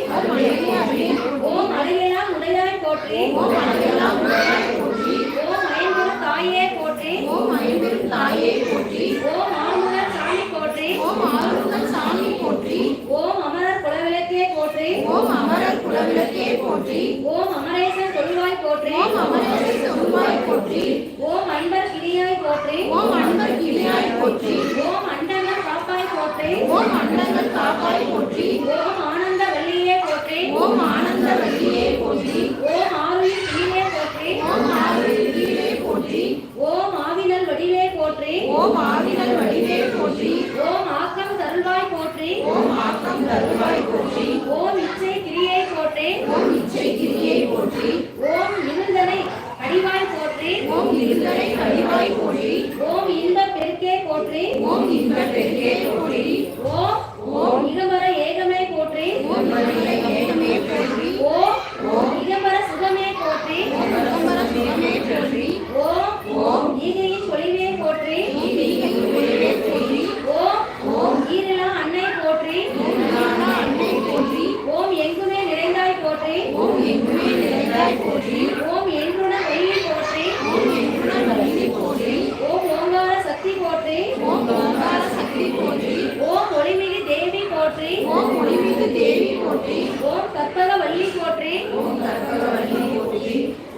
ஓம் அழகெல்லாம் உடையாய் போற்றி. ஓம் அழகெல்லாம் உடையாய் போற்றி. ஓம் ஐம்பெரும் தாயே போற்றி. ஓம் ஐம்பெரும் தாயே போற்றி. ஓம் ஆறுமுகர் சாமி போற்றி. ஓம் ஆறுமுகர் சாமி போற்றி. ஓம் அமரர் குலவிளக்கே போற்றி. ஓம் அமரர் குலவிளக்கே போற்றி. ஓம் அமரேசன் தொழுவாய் போற்றி. ஓம் அமரேசன் தொழுவாய் போற்றி. ஓம் அன்பர் கிளியாய் போற்றி. ஓம் அன்பர் கிளியாய் போற்றி. ஓம் அண்டங்கள் காப்பாய் போற்றி. ஓம் அண்டங்கள் காப்பாய் போற்றி. ஓம் ஆனந்த வல்லியே போற்றி. ஓம் ஆனந்த வல்லியே போற்றி. ஓம் ஆருயிர் கிளியே போற்றி. ஓம் ஆருயிர் கிளியே போற்றி. ஓம் ஆவினல் வடிவே போற்றி. ஓம் ஆவினல் வடிவே போற்றி. ஓம் ஆக்கம் தருள்வாய் போற்றி. ஓம் ஆக்கம் தருள்வாய் போற்றி. ஓம் இச்சை கிரியை போற்றி. ஓம் இச்சை கிரியை போற்றி. ஓம் இருந்தனை அடிவாய் போற்றி. ஓம் இருந்தனை அடிவாய் போற்றி. ஓம் இன்ப பெருக்கே போற்றி. ஓம் இன்ப பெருக்கே போற்றி. ஓம் ஓம் இகமர ஏகமே போற்றி. ஓம் ஏகமே போற்றி. ஓம் ஓம் இகமர சுகமே போற்றி. ஓம் இகமர சுகமே போற்றி. ஓம் ஓம் ஈகையின் பொழிவே போற்றி. ஈகையின் பொழிவே போற்றி. ஓம் ஓம் ஈரலா அன்னை போற்றி. ஓம் ஈரலா அன்னை போற்றி. ஓம் எங்குமே நிறைந்தாய் போற்றி. ஓம் எங்குமே நிறைந்தாய் போற்றி. ஓம் என்றுண வள்ளி போற்றி. ஓம் என்றுண வள்ளி போற்றி. ஓம் ஓங்கார சக்தி போற்றி. ஓம் ஓங்கார சக்தி போற்றி. ஓம் ஒளிமிகு தேவி போற்றி. ஓம் ஒளிமிகு தேவி போற்றி. ஓம் கற்பக வள்ளி போற்றி. ஓம் கற்பக வள்ளி போற்றி.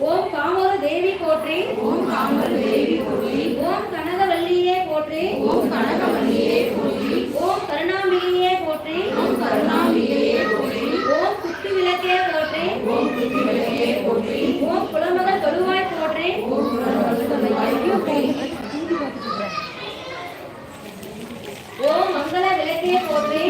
ஓம் காமரு தேவி போற்றி. ஓம் காமரு தேவி போற்றி. ஓம் கனகவல்லியே போற்றி. ஓம் கனகவல்லியே போற்றி. ஓம் கருணாம்பிகையே போற்றி. ஓம் கருணாம்பிகையே போற்றி. ஓம் குத்து விளக்கே போற்றி. ஓம் குத்து விளக்கே போற்றி. ஓம் குலமகள் தொழுவாய் போற்றி. ஓம் குலமகள் தொழுவாய் போற்றி. ஓம் மங்கள விளக்கே போற்றி.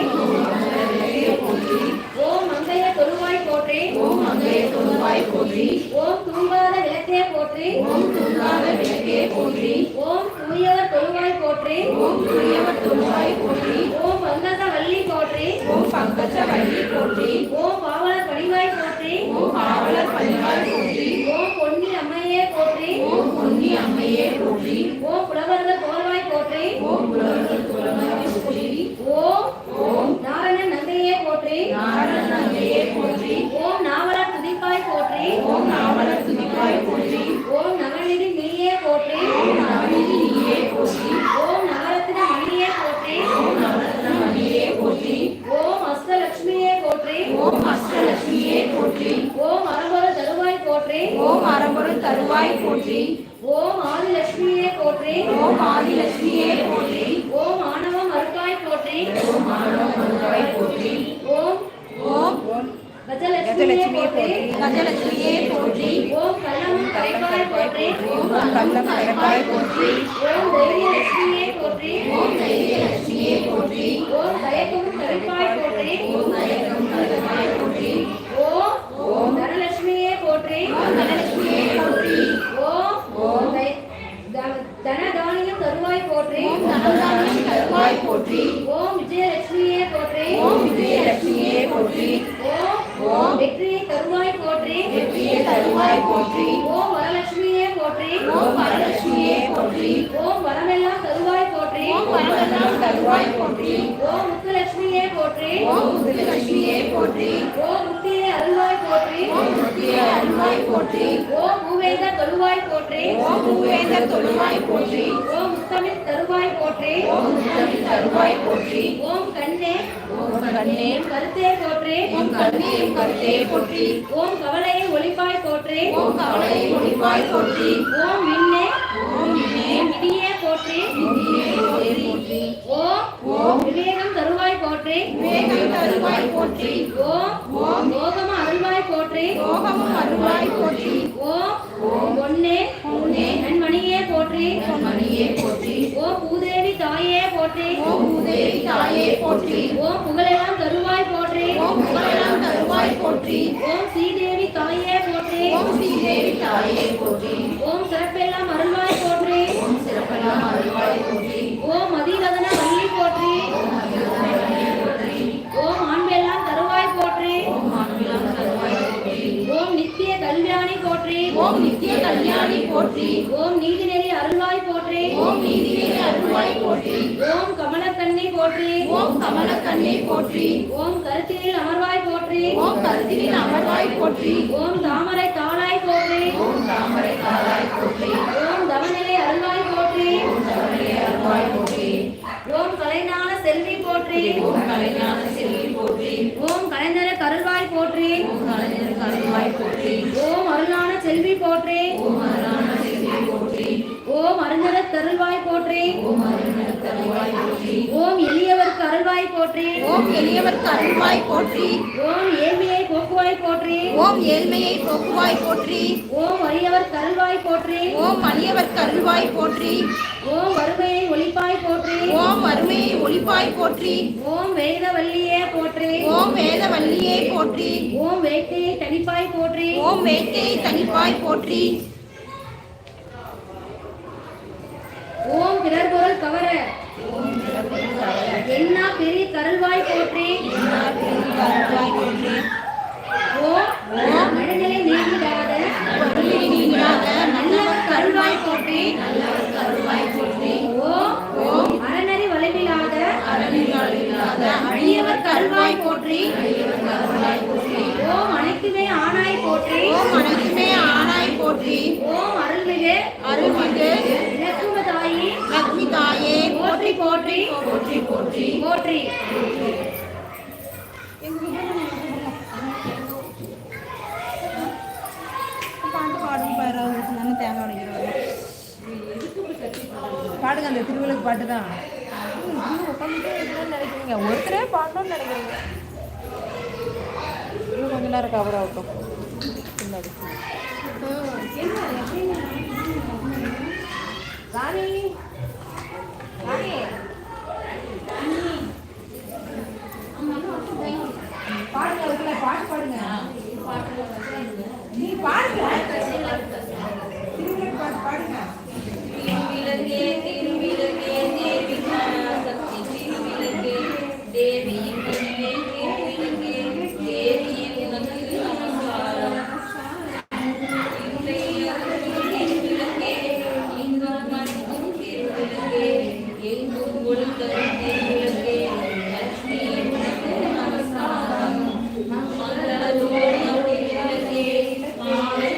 ஓம் மங்கைய தொழுவாய் போற்றி. ஓம் மங்கைய தொழுவாய் போற்றி. ஓம் தூங்காத விளக்கே போற்றி. ஓம் தூங்காத விளக்கே போற்றி. ஓம் தூயவர் தொழுவாய் போற்றி. ஓம் தூயவர் தொழுவாய் போற்றி. ஓம் பங்கஜ வள்ளி போற்றி. ஓம் பங்கஜ வள்ளி போற்றி. ஓம் பாவலர் பணிவாய் போற்றி. ஓம் பாவலர் பணிவாய் போற்றி. ஓம் பொன்னி அம்மையே போற்றி. ஓம் பொன்னி அம்மையே போற்றி. ஓம் புலவர்கள் தோல்வாய் போற்றி. ஓம் புலவர்கள் தோல்வாய் போற்றி. ஓம் ஓம் நாராயணன் நங்கையே போற்றி. நாராயணன் நங்கையே போற்றி. ஓம் நாவலர் துதிப்பாய் போற்றி. ஓம் நாவலர் துதிப்பாய் போற்றி. ஓம் நவநிதி நீயே போற்றி. ஓம் நவநிதி நீயே போற்றி. ஓம் நவரத்ன மணியே போற்றி. ஓம் நவரத்ன மணியே போற்றி. ஓம் அஷ்டலட்சுமியே போற்றி. ஓம் அஷ்டலட்சுமியே போற்றி. ஓம் அரம்பொரு தருவாய் போற்றி. ஓம் அரம்பொரு தருவாய் போற்றி. ஓம் ஆதிலட்சுமியே போற்றி. ஓம் ஆதிலட்சுமியே போற்றி. ஓம் ஆணவம் அருக்காய் போற்றி. ஓம் ஆணவம் அருக்காய் போற்றி. ஓம் ஓம் கஜலட்சுமியே போற்றி. கஜலட்சுமியே போற்றி. ஓம் கள்ளமும் கரைப்பாய் போற்றி. ஓம் கள்ளம் கரைப்பாய் போற்றி. ஓம் தைரியலட்சுமியே போற்றி. ஓம் தைரியலட்சுமியே போற்றி. ஓம் தயக்கமும் கரைப்பாய் போற்றி. ஓம் தயக்கமும் கரைப்பாய் போற்றி. ஓம் ஓம் தனலட்சுமியே போற்றி. ஓம் தனலட்சுமியே போற்றி. ஓம் ஓம் தனதானியம் தருவாய் போற்றி. ஓம் தனதானியம் தருவாய் போற்றி. ஓம் விஜயலட்சுமியே போற்றி. ஓம் விஜயலட்சுமியே போற்றி. ஓம் தருவாய் போற்றி. ஓம் வரலட்சுமியே போற்றி. ஓம் வரலட்சுமியே போற்றி. ஓம் வரமெல்லாம் தருவாய் போற்றி. ஓம் வரமெல்லாம் தருவாய் போற்றி. ஓம் முத்துலட்சுமியே போற்றி. ஓம் முத்துலட்சுமியே போற்றி. ஓம் முத்தியே அருள்வாய் போற்றி. ஓம் முத்தியே அருள்வாய் போற்றி. ஓம் மூவேந்த தொழுவாய் போற்றி. ஓம் மூவேந்த தொழுவாய் போற்றி. ஓம் முத்தமிழ் தருவாய் போற்றி. ஓம் முத்தமிழ் தருவாய் போற்றி. ஓம் கண்ணே ஓம் கண்ணே கருத்தே போற்றி. ஓம் கண்ணே கருத்தே போற்றி. ஓம் கவலையை ஒளிப்பாய் போற்றி. ஓம் கவலையை ஒளிப்பாய் போற்றி. ஓம் மின்னே ஓம் மின்னே மிதியே போற்றி. மிதியே போற்றி. ஓம் விவேகம் தருவாய் போற்றி. விவேகம் தருவாய் போற்றி. ஓம் யோகம் அருள்வாய் போற்றி. யோகம் அருள்வாய் போற்றி. ஓம் பொன்னே நன்மணியே போற்றி. நன்மணியே போற்றி. ஓம் பூதேவி தாயே போற்றி. ஓம் பூதேவி தாயே போற்றி. ஓம் புகழெல்லாம் தருவாய் போற்றி. ஓம் புகழெல்லாம் தருவாய் போற்றி. ஓம் ஸ்ரீதேவி தாயே போற்றி. ஓம் ஸ்ரீதேவி தாயே போற்றி. ஓம் சிறப்பெல்லாம் அருள்வாய் போற்றி. ஓம் சிறப்பெல்லாம் அருள்வாய் போற்றி. ஓம் மதிவதன வள்ளி போற்றி. ஓம் மதிவதன வள்ளி போற்றி. ஓம் ஆண்பெல்லாம் தருவாய் போற்றி. ஓம் ஆண்பெல்லாம் தருவாய் போற்றி. ஓம் நித்திய கல்யாணி போற்றி. ஓம் நித்திய கல்யாணி போற்றி. ஓம் நீதிநெறி அருள்வாய் போற்றி. ஓம் நீதிநெறி அருள்வாய் போற்றி. ஓம் கமலக்கண்ணி போற்றி. ஓம் கமலக்கண்ணி போற்றி. ஓம் கருத்தினில் அமர்வாய் போற்றி. ஓம் கருத்தினில் அமர்வாய் போற்றி. ஓம் தாமரை தாளாய் போற்றி. ஓம் தாமரை தாளாய் போற்றி. ஓம் தவநிலை அருள்வாய் போற்றி. ஓம் தவநிலை அருள்வாய் போற்றி. ஓம் கலைஞான செல்வி போற்றி. ஓம் கலைஞான செல்வி போற்றி. ஓம் கலைஞர் கருள்வாய் போற்றி. ஓம் கலைஞர் கருள்வாய் போற்றி. ஓம் அருளான செல்வி போற்றி. ஓம் அருளான செல்வி போற்றி. ஓம் அறிஞர் தருள்வாய் போற்றி. ஓம் அறிஞர் தருள்வாய் போற்றி. ஓம் எளியவர்க்கு அருள்வாய் போற்றி. ஓம் எளியவர்க்கு அருள்வாய் போற்றி. ஓம் ஏழ்மையை போக்குவாய் போற்றி. ஓம் ஏழ்மையை போக்குவாய் போற்றி. ஓம் வறியவர் கருள்வாய் போற்றி. ஓம் வறியவர் கருள்வாய் போற்றி. ஓம் வறுமையை ஒளிப்பாய் போற்றி. ஓம் வறுமையை ஒளிப்பாய் போற்றி. ஓம் வேதவல்லியே போற்றி. ஓம் வேதவல்லியே போற்றி. ஓம் வேட்கையை தனிப்பாய் போற்றி. ஓம் வேட்கையை தனிப்பாய் போற்றி. ஓம் பிறர் பொருள் கவர என்னா பெரிய கருள்வாய் போற்றி. ஓம் நடுநிலை நீங்கிடாத நல்லவர் கருள்வாய் போற்றி. ஓம் அறநெறி வளைவிலாத அடியவர் கருள்வாய் போற்றி. ஓம் அனைத்துமே ஆனாய் போற்றி. ஓம் அனைத்துமே ஆனாய் போற்றி. ஓம் அருள்மிகு அருள்மிகு லட்சுமி தாயி லட்சுமி தாயே போற்றி போற்றி போற்றி போற்றி போற்றி. பாடுங்க, அந்த திருவிழாக்கு பாட்டு தான். நினைக்கிறீங்க ஒருத்தரே பாடணும்னு நினைக்கிறீங்க. இன்னும் கொஞ்ச நேரம் கவர் ஆகட்டும். பின்னாடி ராணி ராணி பாடுங்க, அதுக்குள்ள பாட்டு பாடுங்க. நீ பாடுங்க, திருவிழா பாட்டு பாடுங்க. திருவிளக்கே திருவிளக்கே தேவி சக்தி திருவிளக்கே தேவியின் திருவிளக்கே திருவிளக்கே தேவியின் உனக்கு நமஸ்காரம். திருவிளக்கே இங்கும் மட்டும் திருவிளக்கே எங்கும் ஒளித்தரும் திருவிளக்கே லட்சுமி உனக்கு நமஸ்காரம். மங்கள தோரணம் திருவிளக்கே மாலை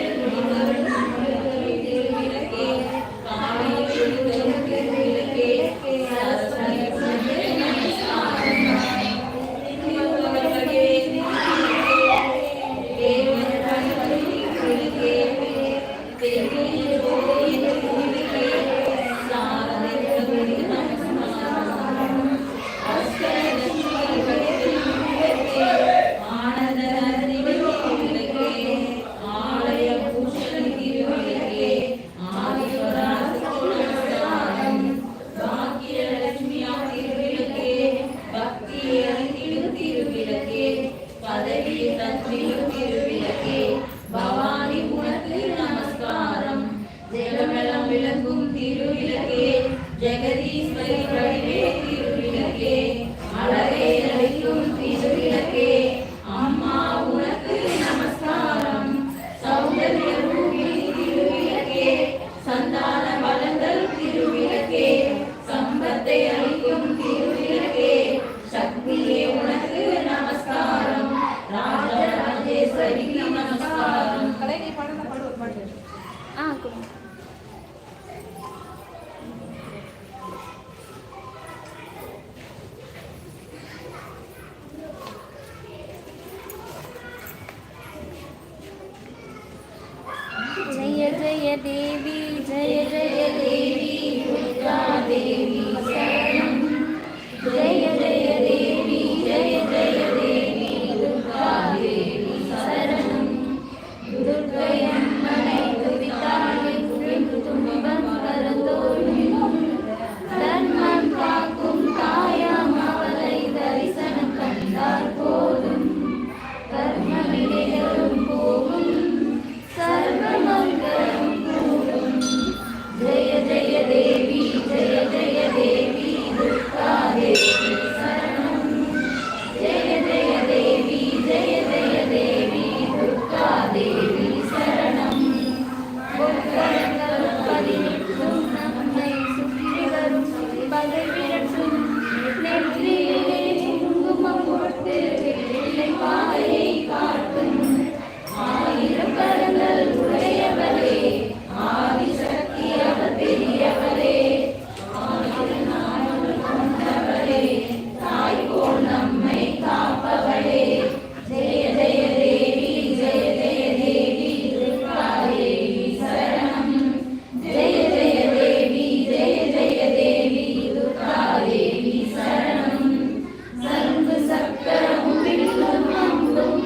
जय जय देवी जय जय देवी दुर्गा देवी शरणं जय जय देवी जय जय देवी दुर्गा देवी शरणं दुर्गयम्मनै दुरितानि तुम्बं परतोषिणं धर्मं काकुं कायमवलै दर्शनं कण्डार போதும் கர்மவினைகளும் போகும் सर्वमङ्गलं पूर्णं जय जय देवी जय जय देवी दुर्गा देवी शरणं जय जय देवी जय जय देवी दुर्गा देवी शरणं பொற்கரங்கள் பதினெட்டும் நம்மை சுற்றி வரும் பகை விரட்டும் நெற்றியிலே குங்குமம் போட்டு வெள்ளை பாதையை காட்டும் ஆயிரம் கரங்கள் உடையவரே ஆதிசக்தி அவர் பெரியவரே ஆயிரம் நாமங்கள் கொண்டவரே தாய் போல் நம்மை காப்பவளே ஜெய ஜெய தேவி ஜெய ஜெய தேவி துர்கா தேவி சரணம் ஜெய ஜெய தேவி ஜெய ஜெய தேவி துர்கா தேவி சரணம் சங்கு சக்கரமும் வில்லும் அம்பும்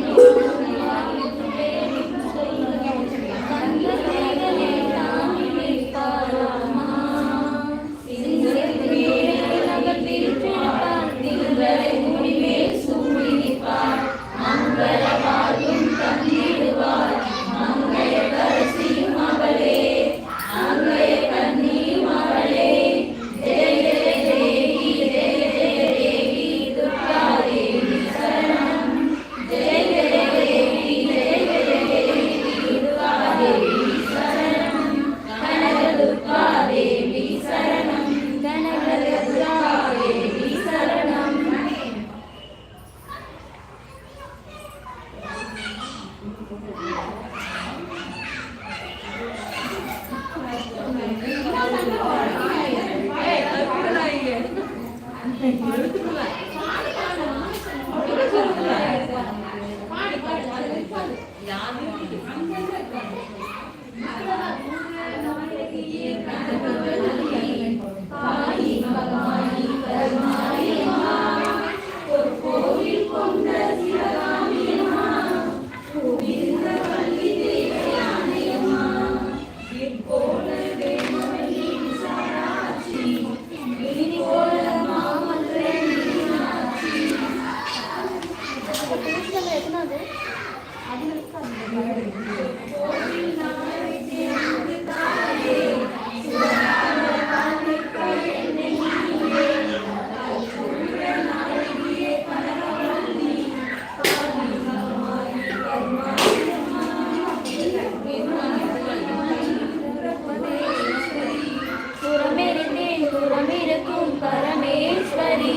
புறமிருக்கும் பரமேஸ்வரி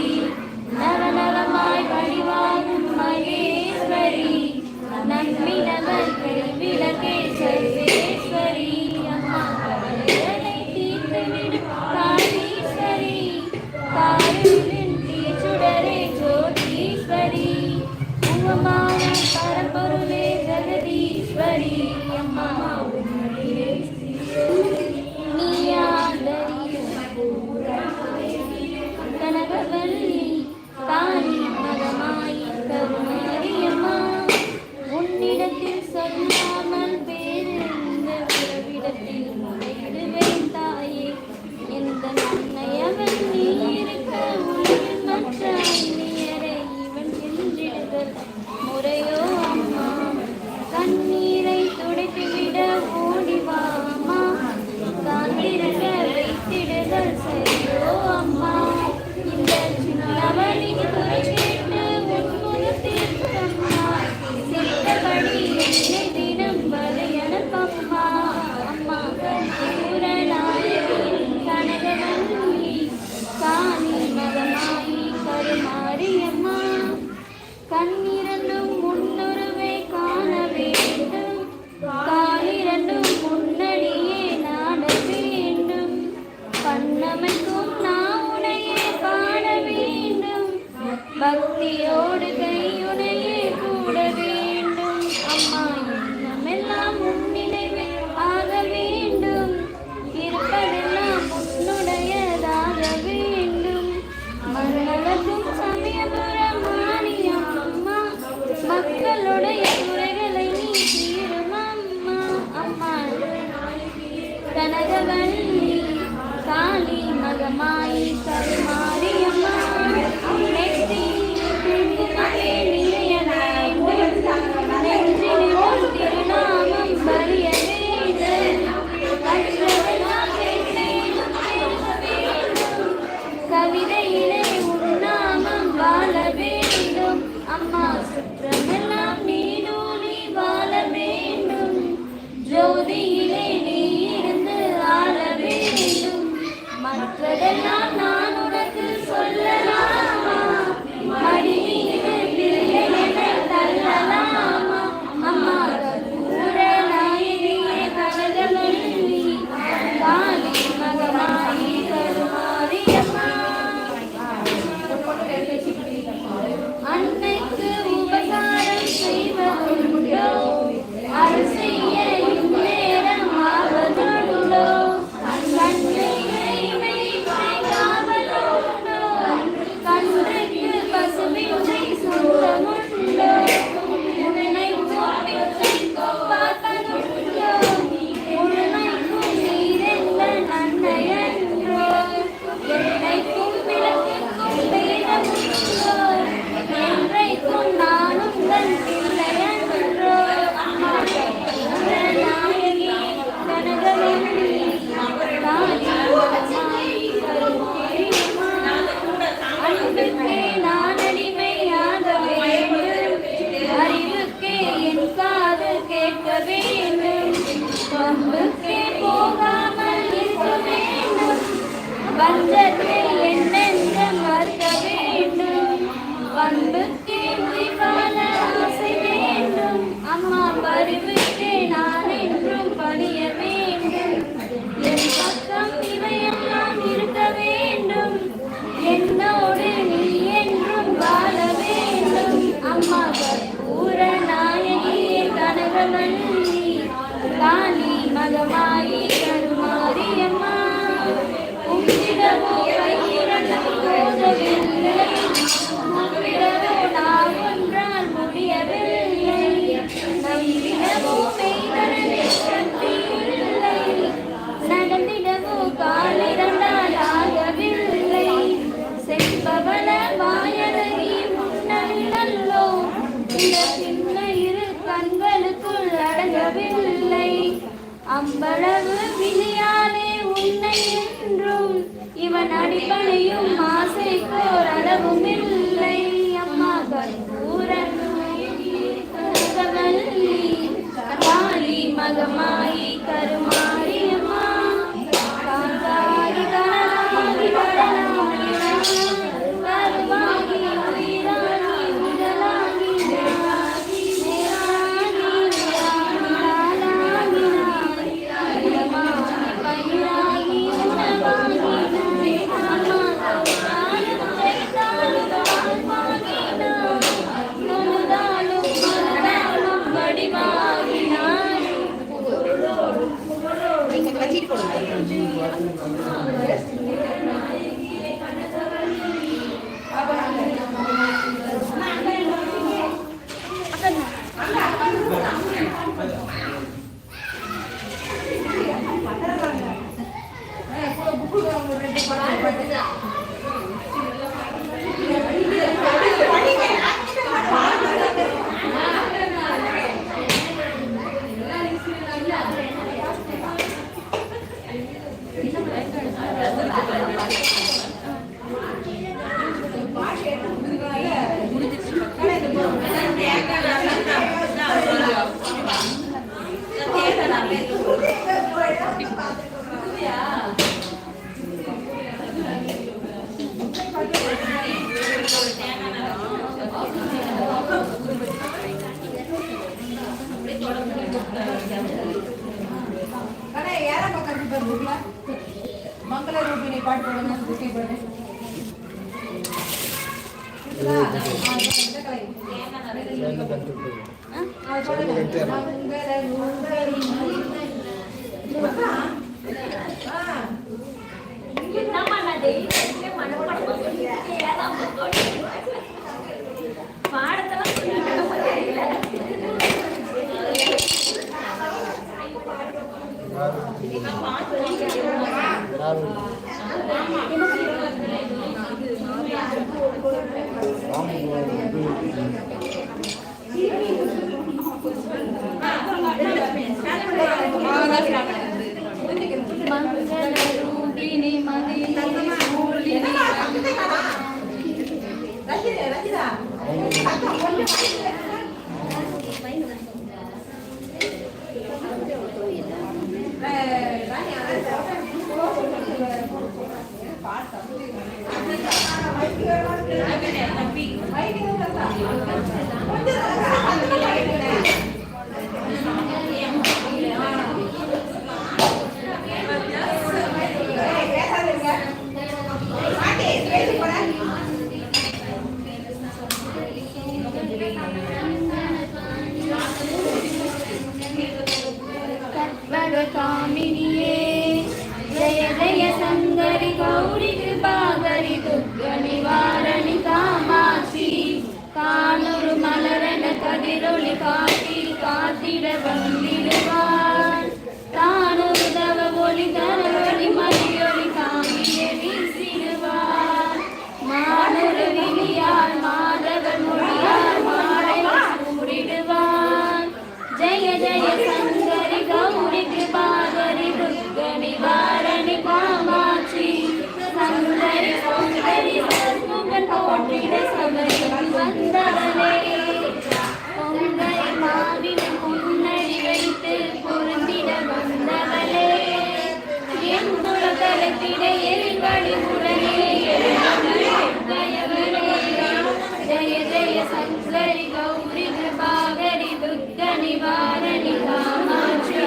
நவநலமாய் வழிவாகும் மகேஸ்வரி நம்பினவர் விளக்கே சர்வே எங்களுடைய குறைகளை நீ தீரும் அம்மா அம்மா கனகவல்லி காளி மகமாயி கருமாரியம்மா நெற்றி குங்குமமே நிலையன நெஞ்சில் உன் திருநாமம் வரிய வேண்டும் கற்றதெல்லாம் கேட்டேன் கவிதையிலே உன் நாமம் வாழ வேண்டும் அம்மா சுற்றமெல்லாம் நீடூழி வாழ வேண்டும் ஜோதியிலே நீ இருந்து ஆள வேண்டும் மற்றதெல்லாம் நான் உனக்கு சொல்லலாமா மடி மீது பிள்ளை என தள்ளலாமா அம்மா கற்பூர நாயகியே கனகவல்லி காளி மகமாயி கருமாரியம்மா அன்னைக்கு உபகாரம் செய்வதுண்டோ அருள் செய்ய இந்நேரம் ஆவதுண்டோ கண்ணையை காவலுண்டோ கண்ணுக்கு பசுவின்றை சொந்தமுண்டோ உன்னை கோபித்தை பார்ப்பதுண்டோ உண்மைக்கும் நீரெல்ல நன்மையன்றோ என்னைக்கும் விளக்குக்கும் வேதமுண்டோ என்றைக்கும் நானும் தன் பிள்ளையன்றோ அம்மா நாயகி கனகவல்லி காளி மகமாயி கருமாரியம்மா அன்புக்கே நான் அடிமையாக வேண்டும் அறிவுக்கே என் காது கேட்க வேண்டும் வம்புக்கே போகாமல் இருக்க வேண்டும் வஞ்சத்தை என்னென்று மறுக்க வேண்டும் பண்புக்கே உயிர்வாழ ஆசை வேண்டும் அம்மா பருவுக்கே நான் என்றும் பணிய வேண்டும் என் பக்கம் இவையெல்லாம் இருக்க வேண்டும் என்னோடு நீ என்றும் வாழ வேண்டும் அம்மா கற்பூர நாயகியே கனகவல்லி காளி மகமாயி கருமாரியம்மா உம்மிடமோ கையிரண்டும் போதவில்லை உம்மிடமோ நான் ஒன்றால் முடியவில்லை நம்பிடமோ மெய்தரவே சக்தி இல்லை நடந்திடமோ காலிரண்டால் ஆகவில்லை செம்பவள வாயழகி முன்னல்லோ இந்த சின்ன இரு கண்களுக்குள் அடங்கவில்லை அம்பளவு விழியாலே உன்னை என்றும் இவன் அடிப்படையும் ஆசைக்கோர் அளவும் இல்லை அம்மா கற்பூர கனகவல்லி காளி மகமாயி கருமாரியம்மா காந்தாரி கனலாகி கடலாகி கருவாகி உயிராகி உடலாகி நேராகி பயிராகி உணவாகி அம்மா मंगल रूपिणी पाठ पढ़ना दूसरी पढ़ने பாடத்தெல்லாம் மங்களரூபிணி மதிமூலினி காமினியே ஜய ஜய சங்கரி கௌரி கிருபாகரி துர்க நிவாரணி காமாட்சி கானூர் மலரன கதிரொளி காட்டி காத்திட வந்திடுவார் தானூர் தவ ஒளி கரொளி மதியொளி காமியே வீசிடுவார் மானூர் விழியார் மாதவர் மொழியார் மாலை சூடிடுவார் ஜய ஜய சங்கரி கௌரி கிருபாகரி துர்க நிவாரணி காமாட்சி சங்கரி சௌந்தரி சண்முகன் போற்றிட சபையில் வந்தவளே பொங்கல் மாவின பொன்னடி வைத்து பொருந்திட வந்தவளே என் துளதலத்திட எரிவழி உடனே எழுந்தவளே ஜய ஜய சங்கரி கௌரி கிருபாகரி துர்க நிவாரணி காமாட்சி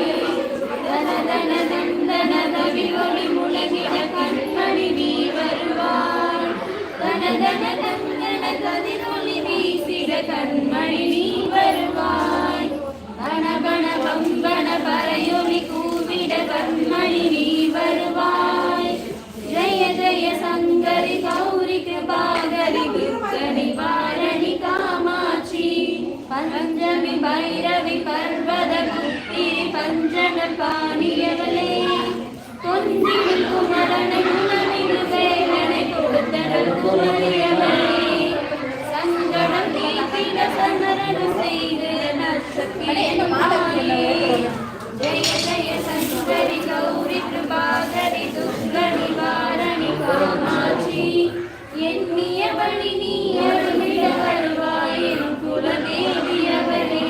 தன தன தந்தன ரவி ஒளி முழகிட கண்மணி நீ வருவாய் தன தன தந்தன கதிரொளி வீசிட கண்மணி நீ வருவாய் கணபண பம்பன பறையொலி கூவிட கண்மணி நீ வருவாய் ஜய ஜய சங்கரி கௌரி கிருபாகரி துர்க நிவாரணி காமாட்சி பஞ்சமி பைரவி பர்வத புத்திரி பஞ்சன பாணியவளே கொஞ்சில் குமரனை குணமிகு வேலனை கொடுத்தனல் குமரியவளே சங்கடம் தீர்த்திட சமரணம் செய்து நற்சக்தியே ஜய ஜய சங்கரி கௌரி கிருபாகரி துர்க நிவாரணி காமாட்சி எண்ணிய வழி நீ அருளிட வருவாய் என் குலதேவியவளே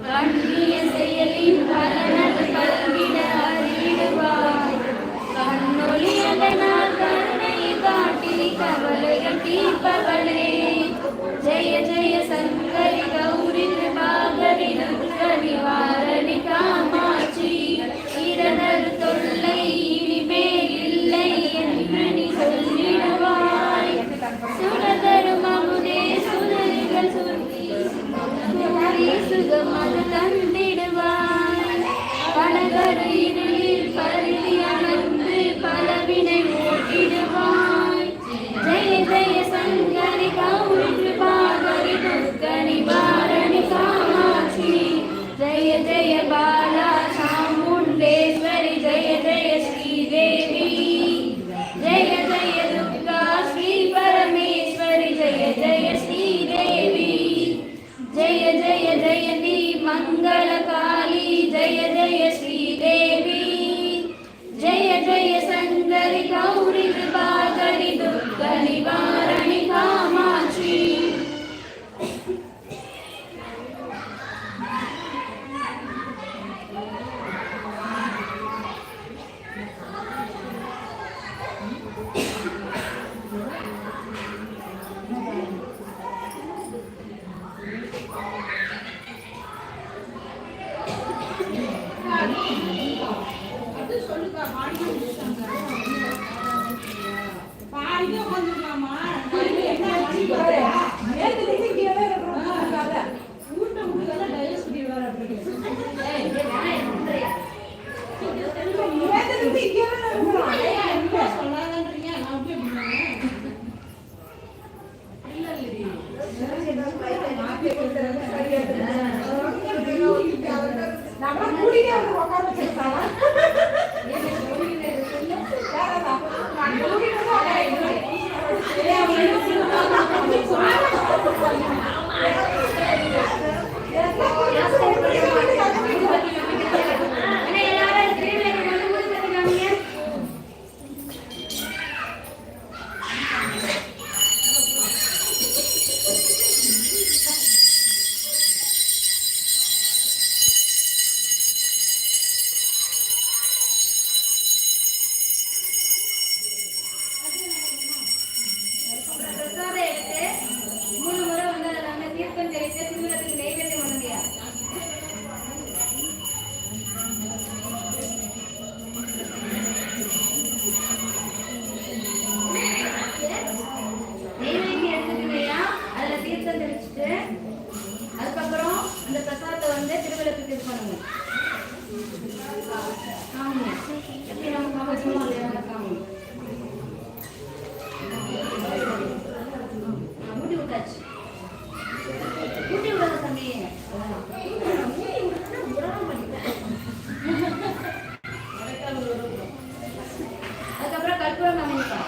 கண்ணிய செயலின் பலனது கல்விட அறிவிடுவாய் கண்ணொளி அதனால் கருணை காட்டி கவலைகள் தீர்ப்பவளே ஜய ஜய சங்கரி கௌரி கிருபாகரி துர்க நிவாரணி காமாட்சி இரதர் தொல்லை இனிமேல் இல்லை என்று நீ சொல்லிடுவாய் சுரதரும் அமுதே சுரர்கள் சுற்றி சுகமது தந்திடுவாய் பலகரு இருளில் பருதி அமர்ந்து பலவினை ஓட்டிடுவாய் ஜய ஜய சங்கரி கௌரி கிருபாகரி துர்க நிவாரணி காமாட்சி ஜய ஜய பாலா சாமுண்டேஸ்வரி ஜய ஜய ஸ்ரீதேவி ஜய ஜய துர்கா ஸ்ரீ பரமேஸ்வரி ஜய ஜய ஸ்ரீதேவி जय जय जयति मंगलकाली जय जय श्रीदेवी जय जय संगरि गौरी कृपाकरि दुःख निवारणि कामाक्षी நம்ம கூடிய உட்கார்ந்து விளக்குக்கு இது பண்ணுங்க. ஆமா எப்படி நம்ம காமிச்சோமோ அதே மாதிரி காமிங்க. மூடி விட்டாச்சு. மூடி விடாத தம்பி. அதுக்கப்புறம் கற்பூரம் காமிங்கப்பா.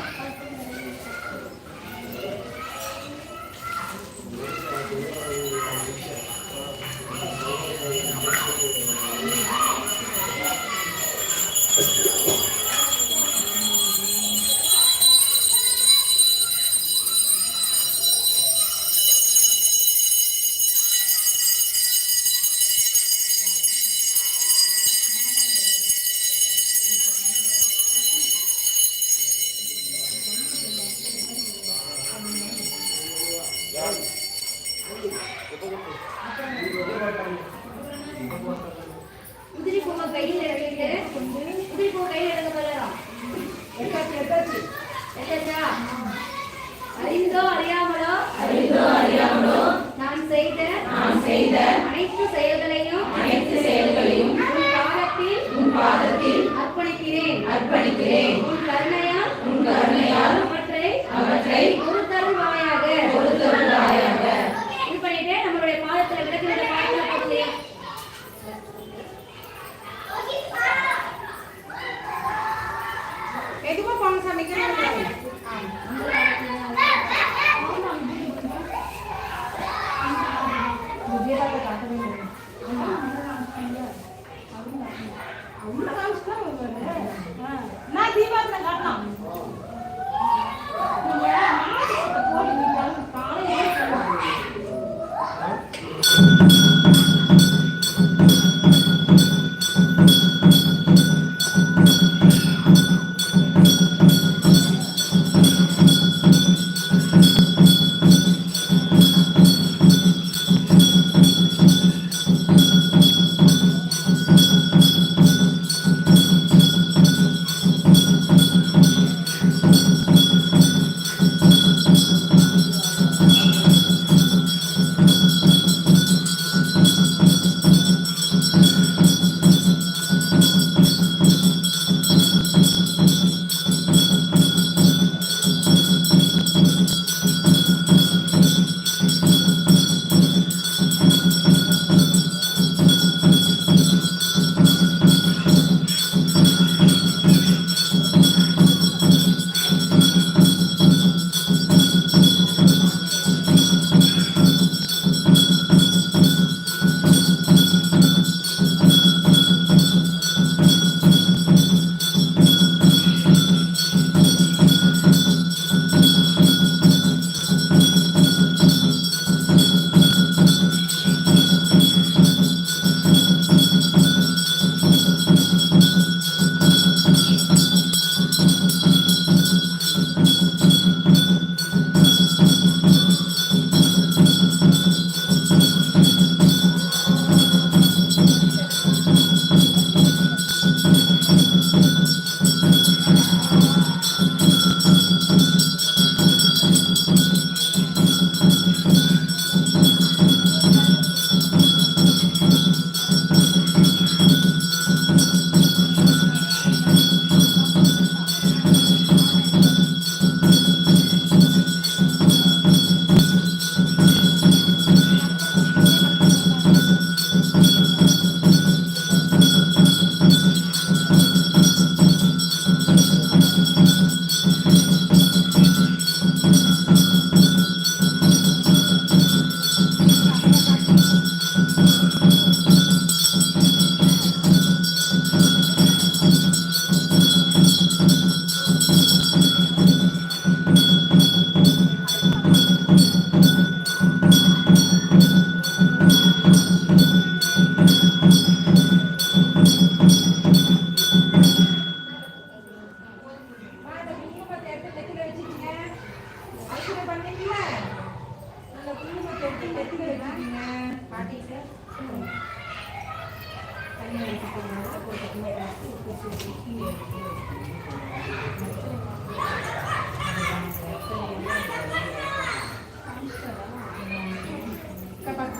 உதிரி பூவை கையில் எடுத்துட்டு உதிரி பூவை கையில் எடுக்க சொல்லலாம். எடுத்தாச்சா? அறிந்தோ அறியாமலோ நான் செய்த அனைத்து செயல்களையும் உன் பாதத்தில் அர்ப்பணிக்கிறேன். உன் கருணையால் அவற்றை ஒரு தருவாயாக இது பண்ணிட்டு நம்மளுடைய பாதத்துல விளக்கு பாதத்துல போடுங்க. எதுவும் போன சமைக்கிறேன். நான் தீபாவளி காட்டலாம்.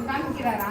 காமிக்கிறாரா?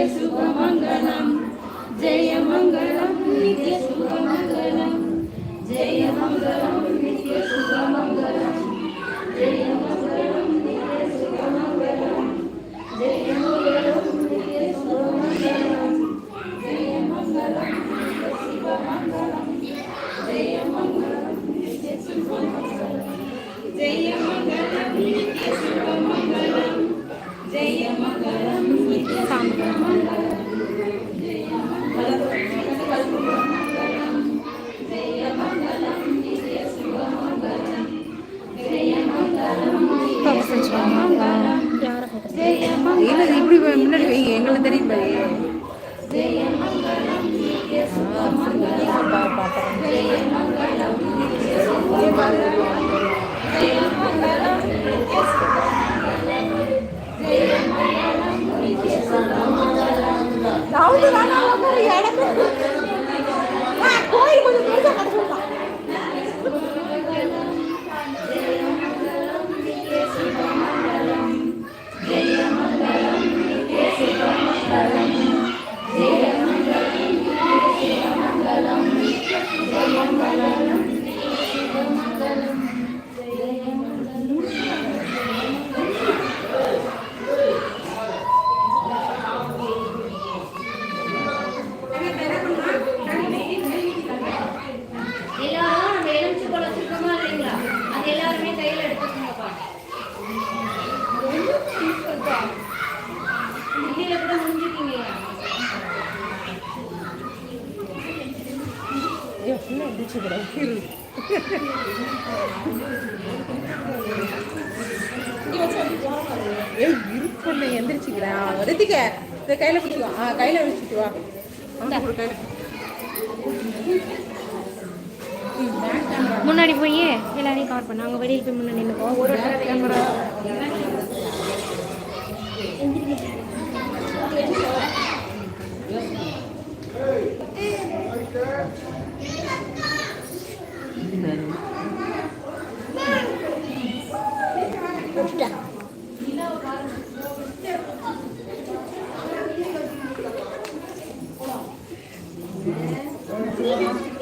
நித்ய சுபமங்கலம் ஜெயமங்கலம் நித்ய சுபமங்கலம் ஜெயமங்கலம் நித்ய சுபமங்கலம் ஜெயமங்கலம் நித்ய சுபமங்கலம் ஜெயமங்கலம் நித்ய சுபமங்கலம் ஜெயமங்கலம் நித்ய சுபமங்கலம் ஜெயமங்கலம் நித்ய சுபமங்கலம் ஜெயமங்கலம் நித்ய சுபமங்கலம் இல்லை இப்படி முன்னாடி வைங்க எங்களுக்கு தெரியும் பாரு. கோயில் கொஞ்சம் பெருசாக கட்ட சொல்லலாம். எல்லாரும் நம்ம எலுமிச்சை வச்சிருக்கோமா இல்லைங்களா அது எல்லாருமே கையில எடுத்துக்கோங்கப்பா. இந்தியில கூட முடிஞ்சுக்கீங்க. இருப்பண்ண எந்திரிச்சுக்கிறேன் ரித்திக இதை கையில் பிடிச்சிக்கோ. கையில் வச்சுட்டு வா. கையில் முன்னாடி போய் எல்லாரையும் கவர் பண்ண அவங்க வெளியில் போய் முன்னாடி நின்றுக்கோ. ஒரு கேமரா Thank you.